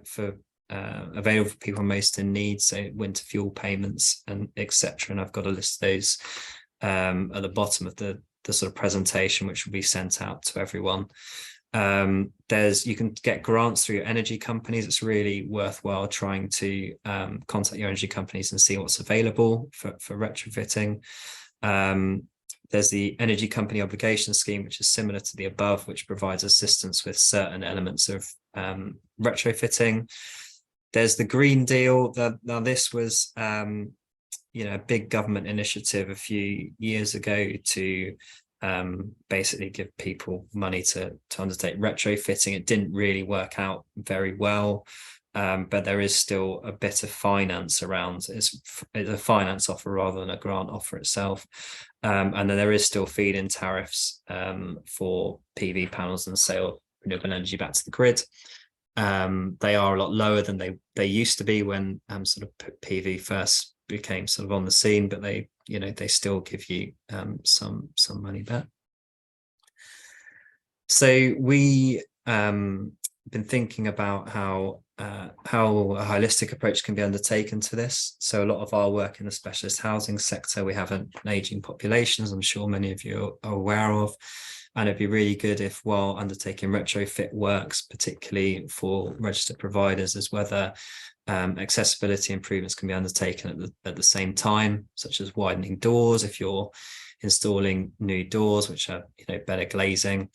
[SPEAKER 5] available for people most in need, so winter fuel payments and etc. And I've got a list of those at the bottom of the sort of presentation, which will be sent out to everyone. You can get grants through your energy companies. It's really worthwhile trying to contact your energy companies and see what's available for retrofitting. There's the Energy Company Obligation Scheme, which is similar to the above, which provides assistance with certain elements of retrofitting. There's the Green Deal. Now this was a big government initiative a few years ago to basically give people money to undertake retrofitting. It didn't really work out very well, but there is still a bit of finance around. It's a finance offer rather than a grant offer itself. And then there is still feed-in tariffs for PV panels and sale of renewable energy back to the grid. They are a lot lower than they used to be when sort of PV first became sort of on the scene, but they still give you some money back. So we been thinking about how a holistic approach can be undertaken to this. So a lot of our work in the specialist housing sector, we have an aging population, as I'm sure many of you are aware of. And it'd be really good if, while undertaking retrofit works, particularly for registered providers, as whether accessibility improvements can be undertaken at the same time, such as widening doors if you're installing new doors, which are better glazing.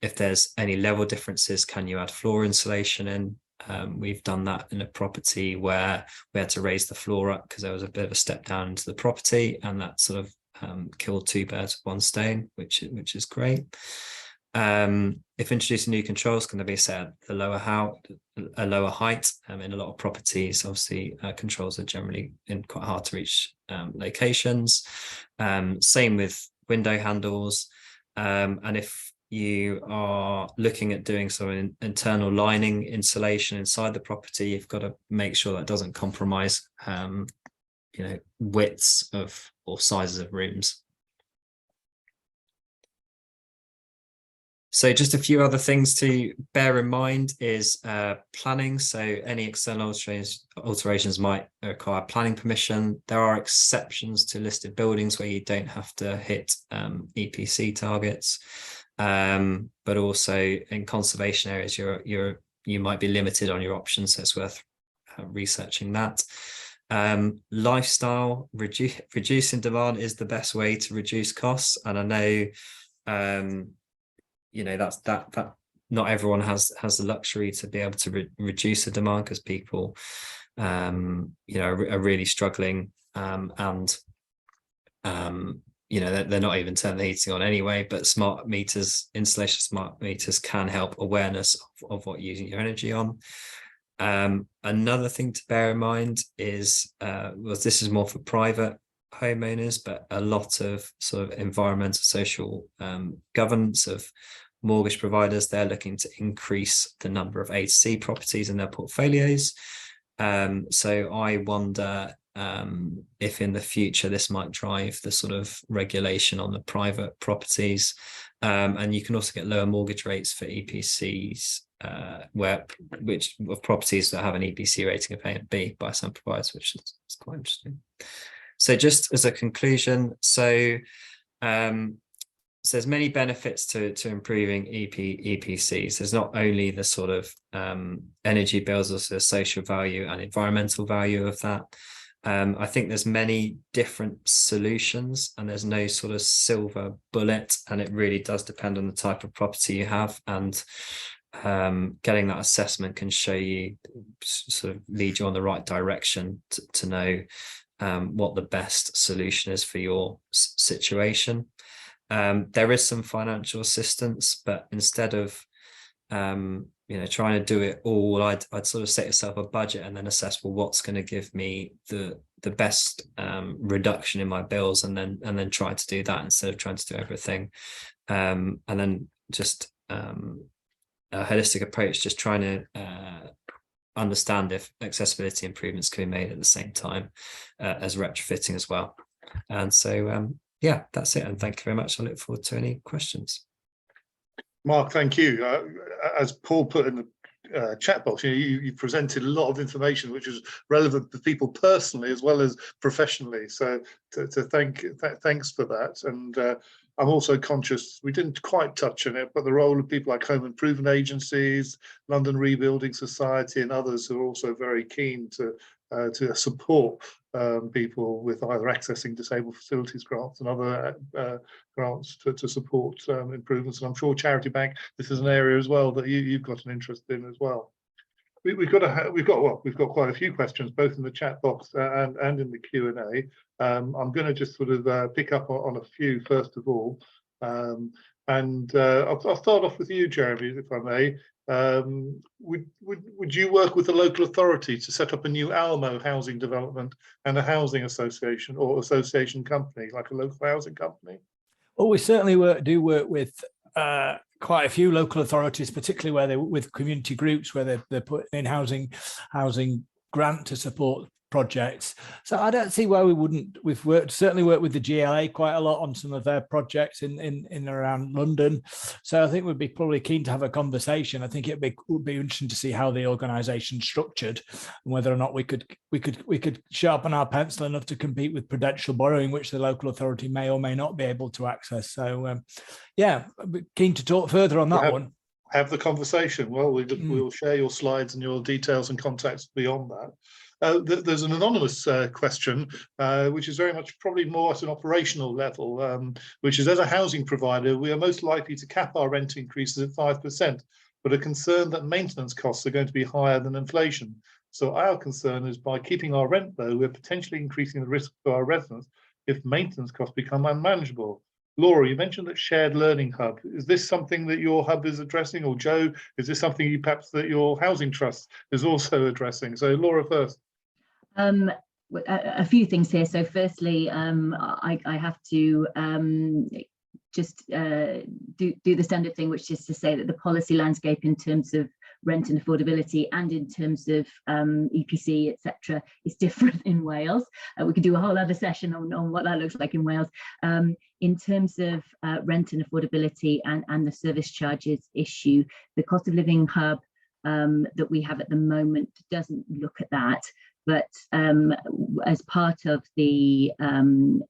[SPEAKER 5] If there's any level differences, can you add floor insulation in? We've done that in a property where we had to raise the floor up because there was a bit of a step down into the property, and that sort of killed two birds with one stone, which is great. If introducing new controls, can they be set at a lower height? In a lot of properties, obviously, controls are generally in quite hard to reach locations. Same with window handles. And if you are looking at doing sort of internal lining insulation inside the property, you've got to make sure that doesn't compromise widths of or sizes of rooms. So just a few other things to bear in mind is planning. So any external alterations might require planning permission. There are exceptions to listed buildings where you don't have to hit EPC targets, but also in conservation areas, you might be limited on your options. So it's worth researching that. Lifestyle, reducing demand is the best way to reduce costs, and I know that not everyone has the luxury to be able to reduce the demand, because people are really struggling, and they're not even turning the heating on anyway. But smart meters, installation of smart meters can help awareness of what you're using your energy on. Another thing to bear in mind is this is more for private homeowners, but a lot of sort of environmental social governance of mortgage providers, they're looking to increase the number of A to C properties in their portfolios. So I wonder if in the future this might drive the sort of regulation on the private properties, and you can also get lower mortgage rates for EPCs which of properties that have an EPC rating of A and B by some providers, which is quite interesting. So just as a conclusion, so there's many benefits to improving EPCs. There's not only the sort of energy bills, also the social value and environmental value of that. I think there's many different solutions, and there's no sort of silver bullet, and it really does depend on the type of property you have, and getting that assessment can show you, sort of lead you on the right direction to know what the best solution is for your situation. There is some financial assistance, but instead of trying to do it all, I'd sort of set yourself a budget and then assess, well, what's going to give me the best reduction in my bills, and then try to do that instead of trying to do everything. And then just a holistic approach, just trying to understand if accessibility improvements can be made at the same time as retrofitting as well. And so yeah, that's it, and thank you very much. I look forward to any questions.
[SPEAKER 1] Mark, thank you. As Paul put in the chat box, you presented a lot of information which is relevant to people personally as well as professionally. So thanks for that. And I'm also conscious we didn't quite touch on it, but the role of people like home improvement agencies, London Rebuilding Society, and others who are also very keen to support people with either accessing disabled facilities grants and other grants to support improvements. And I'm sure Charity Bank, this is an area as well that you've got an interest in as well. We've got quite a few questions both in the chat box and in the Q&A. I'm going to just sort of pick up on a few first of all, and I'll start off with you, Jeremy, if I may. Would you work with the local authority to set up a new Almo housing development and a housing association or association company, like a local housing company?
[SPEAKER 2] Well, we certainly do work with quite a few local authorities, particularly where they with community groups, where they're putting in housing grant to support projects. So I don't see why we wouldn't. We've certainly worked with the GLA quite a lot on some of their projects in and around London. So I think we'd be probably keen to have a conversation. I think would be interesting to see how the organisation's structured and whether or not we could sharpen our pencil enough to compete with prudential borrowing, which the local authority may or may not be able to access. So yeah, I'd be keen to talk further on that one.
[SPEAKER 1] Have the conversation. Well, we'll share your slides and your details and contacts beyond that. There's an anonymous question, which is very much probably more at an operational level, which is, as a housing provider, we are most likely to cap our rent increases at 5%, but are concerned that maintenance costs are going to be higher than inflation. So our concern is, by keeping our rent low, we're potentially increasing the risk to our residents if maintenance costs become unmanageable. Laura, you mentioned that shared learning hub. Is this something that your hub is addressing? Or Joe, is this something perhaps that your housing trust is also addressing? So Laura first.
[SPEAKER 4] A few things here. So firstly, I have to just do the standard thing, which is to say that the policy landscape in terms of rent and affordability and in terms of EPC, etc., is different in Wales. We could do a whole other session on what that looks like in Wales. In terms of rent and affordability and the service charges issue, the cost of living hub that we have at the moment doesn't look at that. But as part of the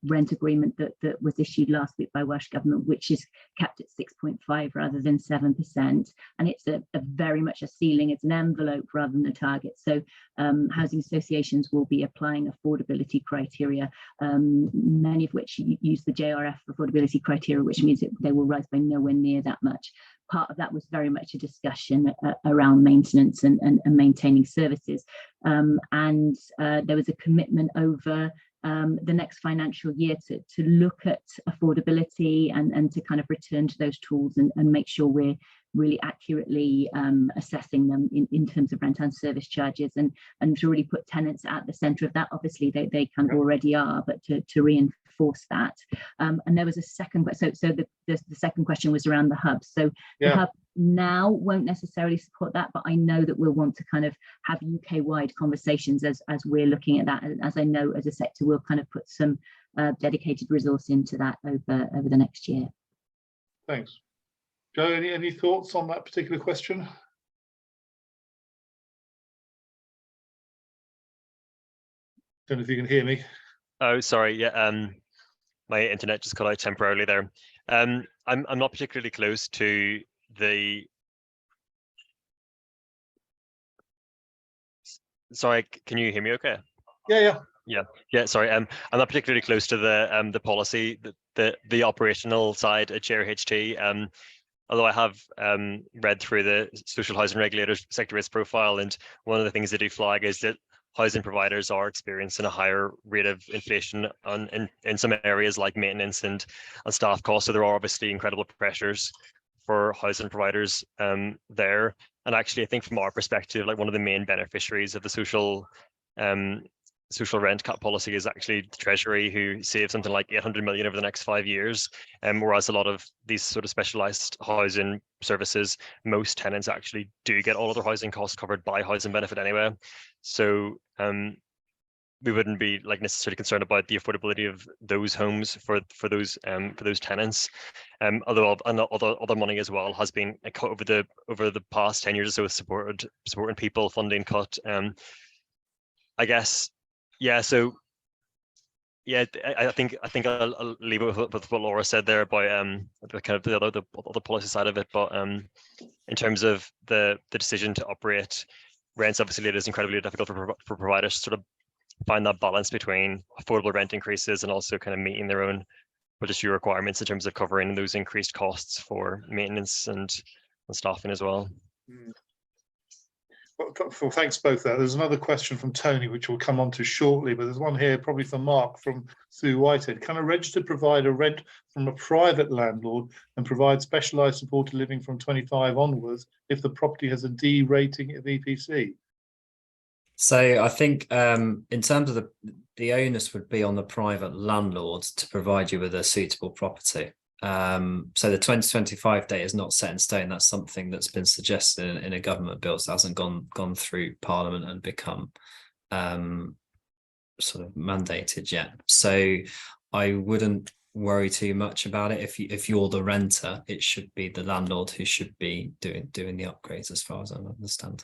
[SPEAKER 4] rent agreement that was issued last week by Welsh Government, which is capped at 6.5 rather than 7%, and it's a very much a ceiling, it's an envelope rather than a target. So housing associations will be applying affordability criteria, many of which use the JRF affordability criteria, which means that they will rise by nowhere near that much. Part of that was very much a discussion around maintenance and maintaining services. And there was a commitment over the next financial year to look at affordability and to kind of return to those tools and make sure we're really accurately assessing them in terms of rent and service charges, and to really put tenants at the centre of that. Obviously they kind of already are, but to reinforce that. And there was a second, so the second question was around the hub. So the hub now won't necessarily support that, but I know that we'll want to kind of have UK-wide conversations as we're looking at that. And as I know, as a sector, we'll kind of put some dedicated resource into that over the next year.
[SPEAKER 1] Thanks. Joe, any thoughts on that particular question? Don't know if you can hear me.
[SPEAKER 3] Oh, sorry. Yeah, my internet just cut out temporarily there. I'm not particularly close to the. Sorry, can you hear me? Okay. Yeah. Sorry. I'm not particularly close to the policy, the operational side at JRHT. Although I have read through the social housing regulators sector risk profile, and one of the things they do flag is that housing providers are experiencing a higher rate of inflation in some areas like maintenance and staff costs. So there are obviously incredible pressures for housing providers there. And actually, I think from our perspective, like one of the main beneficiaries of the social rent cap policy is actually the Treasury, who save something like 800 million over the next 5 years. Whereas a lot of these sort of specialised housing services, most tenants actually do get all of their housing costs covered by housing benefit anyway. So we wouldn't be like necessarily concerned about the affordability of those homes for those tenants. Although other money as well has been cut over the past 10 years or so, supporting people, funding cut. I guess. Yeah, so yeah, I think I'll leave it with what Laura said there about the kind of the other policy side of it. But in terms of the decision to operate rents, obviously it is incredibly difficult for providers to sort of find that balance between affordable rent increases and also kind of meeting their own budgetary requirements in terms of covering those increased costs for maintenance and staffing as well.
[SPEAKER 1] Well, thanks both there. There's another question from Tony, which we'll come on to shortly, but there's one here probably for Mark from Sue Whitehead. Can a registered provider rent from a private landlord and provide specialised supported living from 25 onwards if the property has a D rating of EPC?
[SPEAKER 5] So I think in terms of the onus would be on the private landlord to provide you with a suitable property. So the 2025 date is not set in stone. That's something that's been suggested in a government bill, so it hasn't gone through Parliament and become sort of mandated yet. So I wouldn't worry too much about it. If you're the renter, it should be the landlord who should be doing the upgrades, as far as I understand.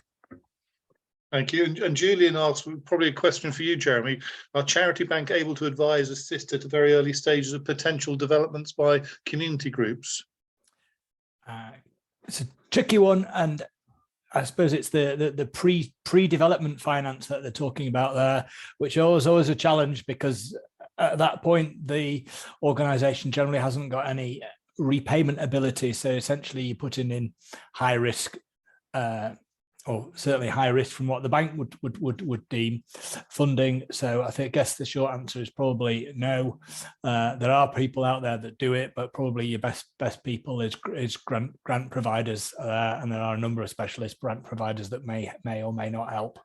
[SPEAKER 1] Thank you. And Julian asked, probably a question for you, Jeremy. Are Charity Bank able to advise, assist at the very early stages of potential developments by community groups?
[SPEAKER 2] It's a tricky one, and I suppose it's the pre-development finance that they're talking about there, which is always a challenge, because at that point the organisation generally hasn't got any repayment ability. So essentially you're putting in high risk, or certainly high risk from what the bank would deem funding. So I guess the short answer is probably no. There are people out there that do it, but probably your best people is grant providers, and there are a number of specialist grant providers that may or may not help.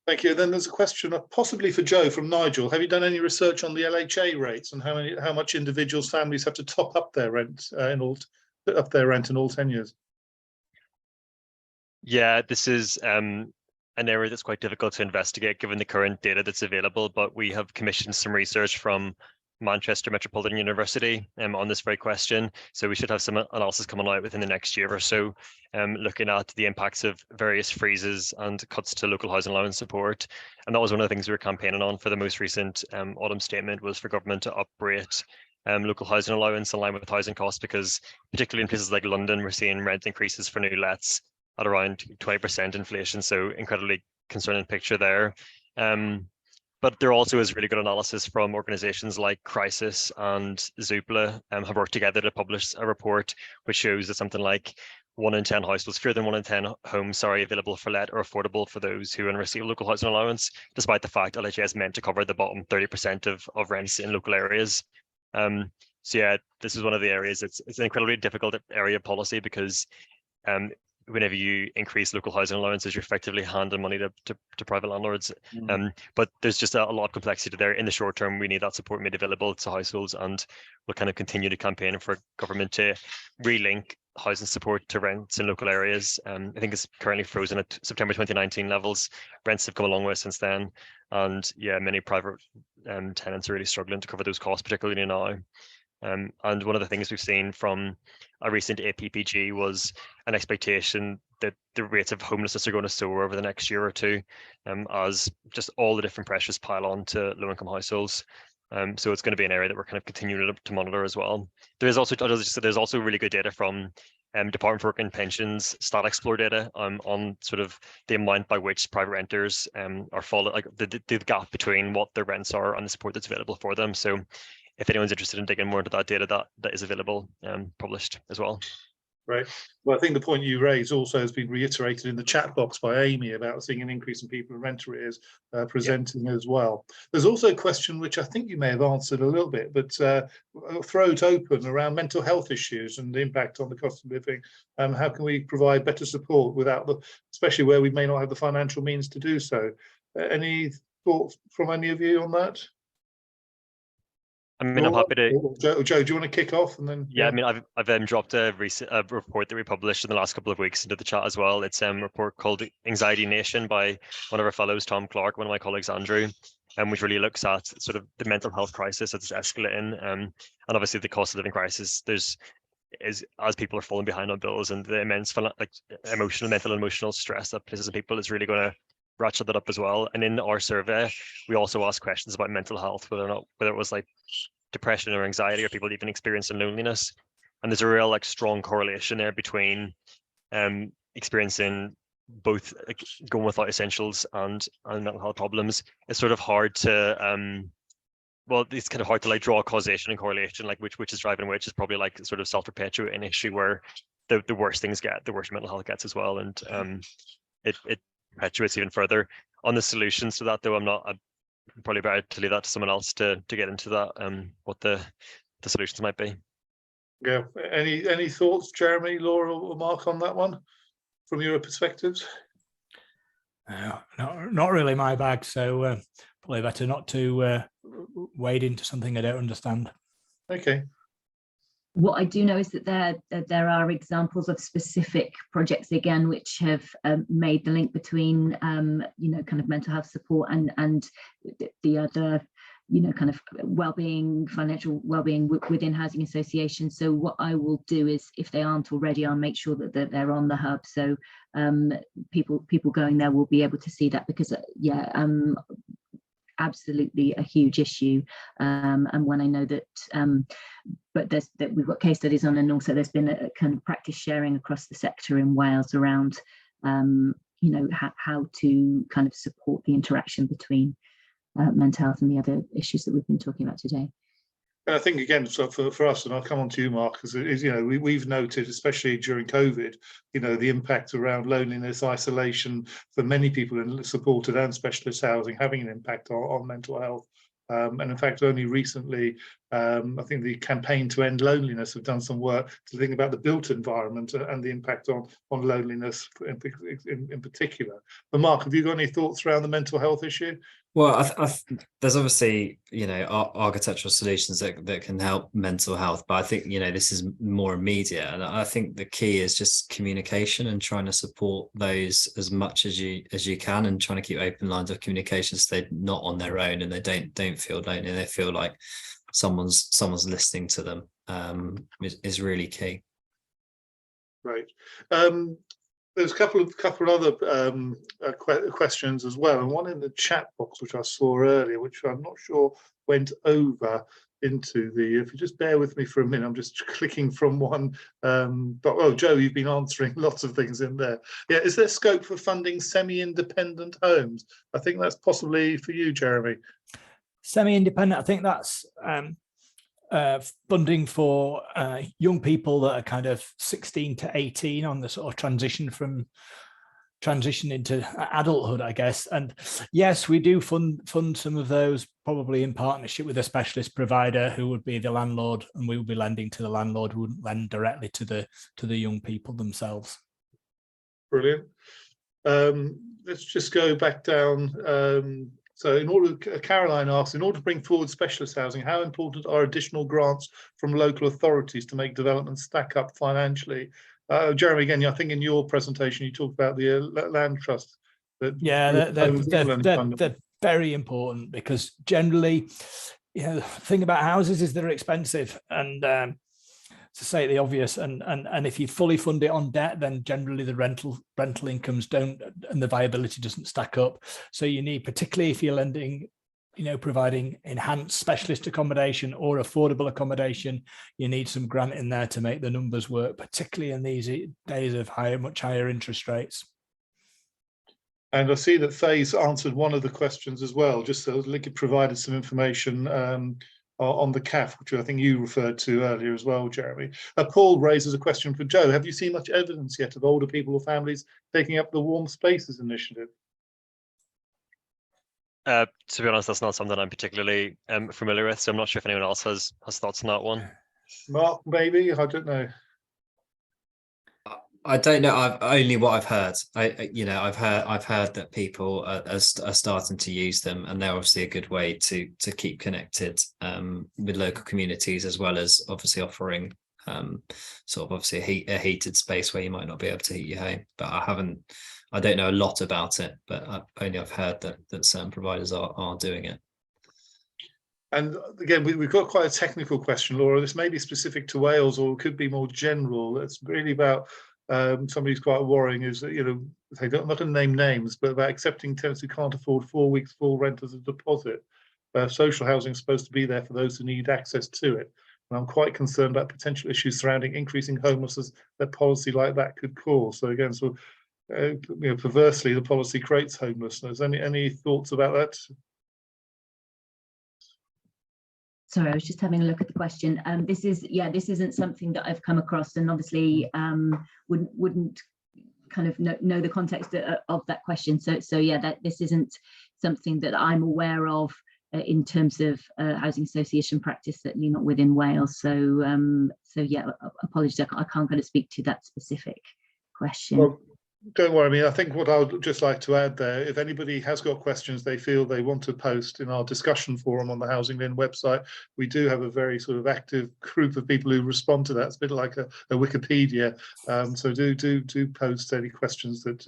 [SPEAKER 1] Thank you. Then there's a question, possibly for Joe, from Nigel. Have you done any research on the LHA rates and how much individuals, families have to top up their rent in all tenures?
[SPEAKER 3] Yeah, this is an area that's quite difficult to investigate given the current data that's available, but we have commissioned some research from Manchester Metropolitan University on this very question. So we should have some analysis coming out within the next year or so, looking at the impacts of various freezes and cuts to local housing allowance support. And that was one of the things we were campaigning on for the most recent autumn statement, was for government to uprate local housing allowance in line with housing costs, because particularly in places like London, we're seeing rent increases for new lets at around 20% inflation. So incredibly concerning picture there. But there also is really good analysis from organisations like Crisis and Zoopla, have worked together to publish a report which shows that something like 1 in 10 households, fewer than 1 in 10 homes, available for let or affordable for those who receive local housing allowance, despite the fact LHA is meant to cover the bottom 30% of rents in local areas. So yeah, this is one of the areas. It's an incredibly difficult area of policy, because whenever you increase local housing allowances, you're effectively handing money to private landlords. But there's just a lot of complexity there. In the short term, we need that support made available to households, and we'll kind of continue to campaign for government to relink housing support to rents in local areas. I think it's currently frozen at September 2019 levels. Rents have come a long way since then, and yeah, many private tenants are really struggling to cover those costs, particularly now. And one of the things we've seen from a recent APPG was an expectation that the rates of homelessness are going to soar over the next year or two, as just all the different pressures pile on to low-income households. So it's going to be an area that we're kind of continuing to monitor as well. There's also really good data from Department for Work and Pensions Stat Explore data on sort of the amount by which private renters are falling, like the gap between what their rents are and the support that's available for them. So if anyone's interested in digging more into that data, that is available, published as well.
[SPEAKER 1] Right. Well, I think the point you raised also has been reiterated in the chat box by Amy about seeing an increase in people in rent arrears presenting as well. There's also a question which I think you may have answered a little bit, but I'll throw it open around mental health issues and the impact on the cost of living. How can we provide better support especially where we may not have the financial means to do so? Any thoughts from any of you on that?
[SPEAKER 3] I mean, I'm happy to.
[SPEAKER 1] Joe, do you want to kick off and then?
[SPEAKER 3] Yeah, I mean, I've dropped a report that we published in the last couple of weeks into the chat as well. It's a report called Anxiety Nation by one of our fellows, Tom Clark, one of my colleagues, Andrew, which really looks at sort of the mental health crisis that's escalating, and obviously the cost of living crisis. As people are falling behind on bills, and the immense mental and emotional stress that places on people is really going to ratchet that up as well. And in our survey, we also asked questions about mental health, whether it was like depression or anxiety, or people even experiencing loneliness. And there's a real strong correlation there between experiencing both going without essentials and mental health problems. It's sort of hard to it's kind of hard to draw a causation and correlation, which is driving which is probably sort of self-perpetuating issue where the worse things get, the worse mental health gets as well, and it perpetuates even further. On the solutions to that, though, I'm probably better to leave that to someone else to get into that, what the solutions might be.
[SPEAKER 1] Yeah. Any thoughts, Jeremy, Laura, or Mark, on that one from your perspectives?
[SPEAKER 2] Not really my bag, so probably better not to wade into something I don't understand.
[SPEAKER 1] Okay.
[SPEAKER 4] What I do know is that there are examples of specific projects again which have made the link between kind of mental health support and the other kind of well-being, financial well-being within housing associations. So what I will do is, if they aren't already, I'll make sure that they're on the hub, so people going there will be able to see that, because absolutely a huge issue, and when I know that but we've got case studies on, and also there's been a kind of practice sharing across the sector in Wales around how to kind of support the interaction between mental health and the other issues that we've been talking about today.
[SPEAKER 1] And I think, again, so for us, and I'll come on to you, Mark, because we've noted, especially during COVID, the impact around loneliness, isolation for many people in supported and specialist housing, having an impact on mental health. And in fact, only recently, I think the Campaign to End Loneliness have done some work to think about the built environment and the impact on loneliness in particular. But Mark, have you got any thoughts around the mental health issue?
[SPEAKER 5] Well, there's obviously, architectural solutions that can help mental health, but I think, this is more immediate. And I think the key is just communication and trying to support those as much as you can, and trying to keep open lines of communication so they're not on their own and they don't feel lonely. They feel like someone's listening to them, is really key.
[SPEAKER 1] Right. There's a couple of other questions as well, and one in the chat box which I saw earlier, which I'm not sure went over into the. If you just bear with me for a minute, I'm just clicking from one. But Joe, you've been answering lots of things in there. Yeah, is there scope for funding semi-independent homes? I think that's possibly for you, Jeremy.
[SPEAKER 2] Semi-independent, I think that's funding for young people that are kind of 16 to 18 on the sort of transition into adulthood, I guess. And yes, we do fund some of those, probably in partnership with a specialist provider who would be the landlord, and we would be lending to the landlord, who wouldn't lend directly to the young people themselves.
[SPEAKER 1] Brilliant. Let's just go back down. So Caroline asks, in order to bring forward specialist housing, how important are additional grants from local authorities to make developments stack up financially? Jeremy, again, I think in your presentation, you talked about the land trust.
[SPEAKER 2] They're very important, because generally, the thing about houses is they're expensive, and to say the obvious, and if you fully fund it on debt, then generally the rental incomes don't, and the viability doesn't stack up. So you need, particularly if you're lending, providing enhanced specialist accommodation or affordable accommodation, you need some grant in there to make the numbers work, particularly in these days of much higher interest rates.
[SPEAKER 1] And I see that Faye's answered one of the questions as well, just so Liquid provided some information on the CAF, which I think you referred to earlier as well, Jeremy. Paul raises a question for Joe. Have you seen much evidence yet of older people or families taking up the Warm Spaces initiative?
[SPEAKER 3] To be honest, that's not something I'm particularly familiar with, so I'm not sure if anyone else has thoughts on that one.
[SPEAKER 1] Mark, maybe? I don't know.
[SPEAKER 5] I don't know. I've heard. I've heard that people are starting to use them, and they're obviously a good way to keep connected with local communities, as well as obviously offering sort of obviously a heated space where you might not be able to heat your home. But I don't know a lot about it, but I've heard that certain providers are doing it.
[SPEAKER 1] And again, we've got quite a technical question, Laura. This may be specific to Wales, or it could be more general. It's really about somebody's quite worrying, is that, they don't, not to name names, but about accepting tenants who can't afford 4 weeks full rent as a deposit. Social housing is supposed to be there for those who need access to it. And I'm quite concerned about potential issues surrounding increasing homelessness that policy like that could cause. So again, perversely, the policy creates homelessness. Any thoughts about that?
[SPEAKER 4] Sorry, I was just having a look at the question. This isn't something that I've come across, and obviously wouldn't kind of know the context of that question. So yeah, this isn't something that I'm aware of in terms of housing association practice, certainly not within Wales. So yeah, apologies, I can't kind of speak to that specific question.
[SPEAKER 1] Well, Don't worry. I mean, I think what I would just like to add there, if anybody has got questions they feel they want to post in our discussion forum on the HousingLIN website, we do have a very sort of active group of people who respond to that. It's a bit like a Wikipedia. So do post any questions that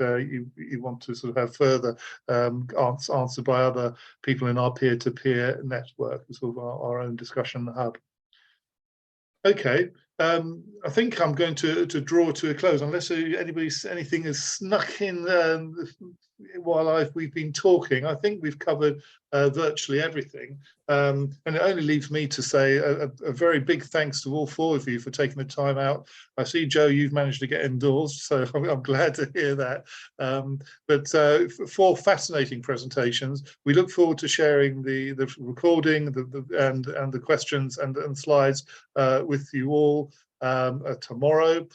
[SPEAKER 1] you want to sort of have further answered by other people in our peer-to-peer network, sort of our own discussion hub. Okay. I think I'm going to draw to a close, unless anything has snuck in while we've been talking. I think we've covered virtually everything, and it only leaves me to say a very big thanks to all four of you for taking the time out. I see, Joe, you've managed to get indoors, so I'm glad to hear that. But 4 fascinating presentations. We look forward to sharing the recording and the questions and slides with you all tomorrow.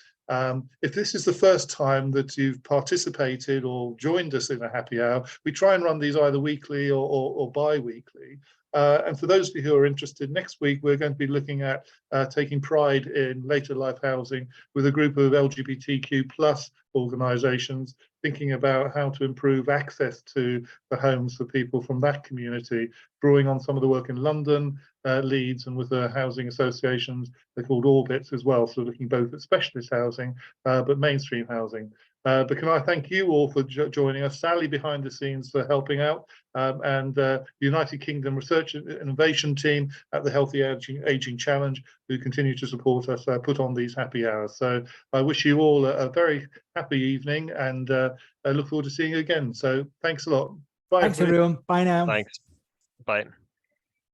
[SPEAKER 1] If this is the first time that you've participated or joined us in a happy hour, we try and run these either weekly or bi-weekly. And for those of you who are interested, next week we're going to be looking at taking pride in later life housing with a group of LGBTQ+ organisations, thinking about how to improve access to the homes for people from that community, drawing on some of the work in London, Leeds, and with the housing associations, they're called Orbits as well, so looking both at specialist housing but mainstream housing. But can I thank you all for joining us, Sally behind the scenes for helping out, and the United Kingdom Research and Innovation team at the Healthy Aging Challenge, who continue to support us, put on these happy hours. So I wish you all a very happy evening, and I look forward to seeing you again. So thanks a lot. Bye.
[SPEAKER 2] Thanks, everyone. Bye now.
[SPEAKER 3] Thanks. Bye.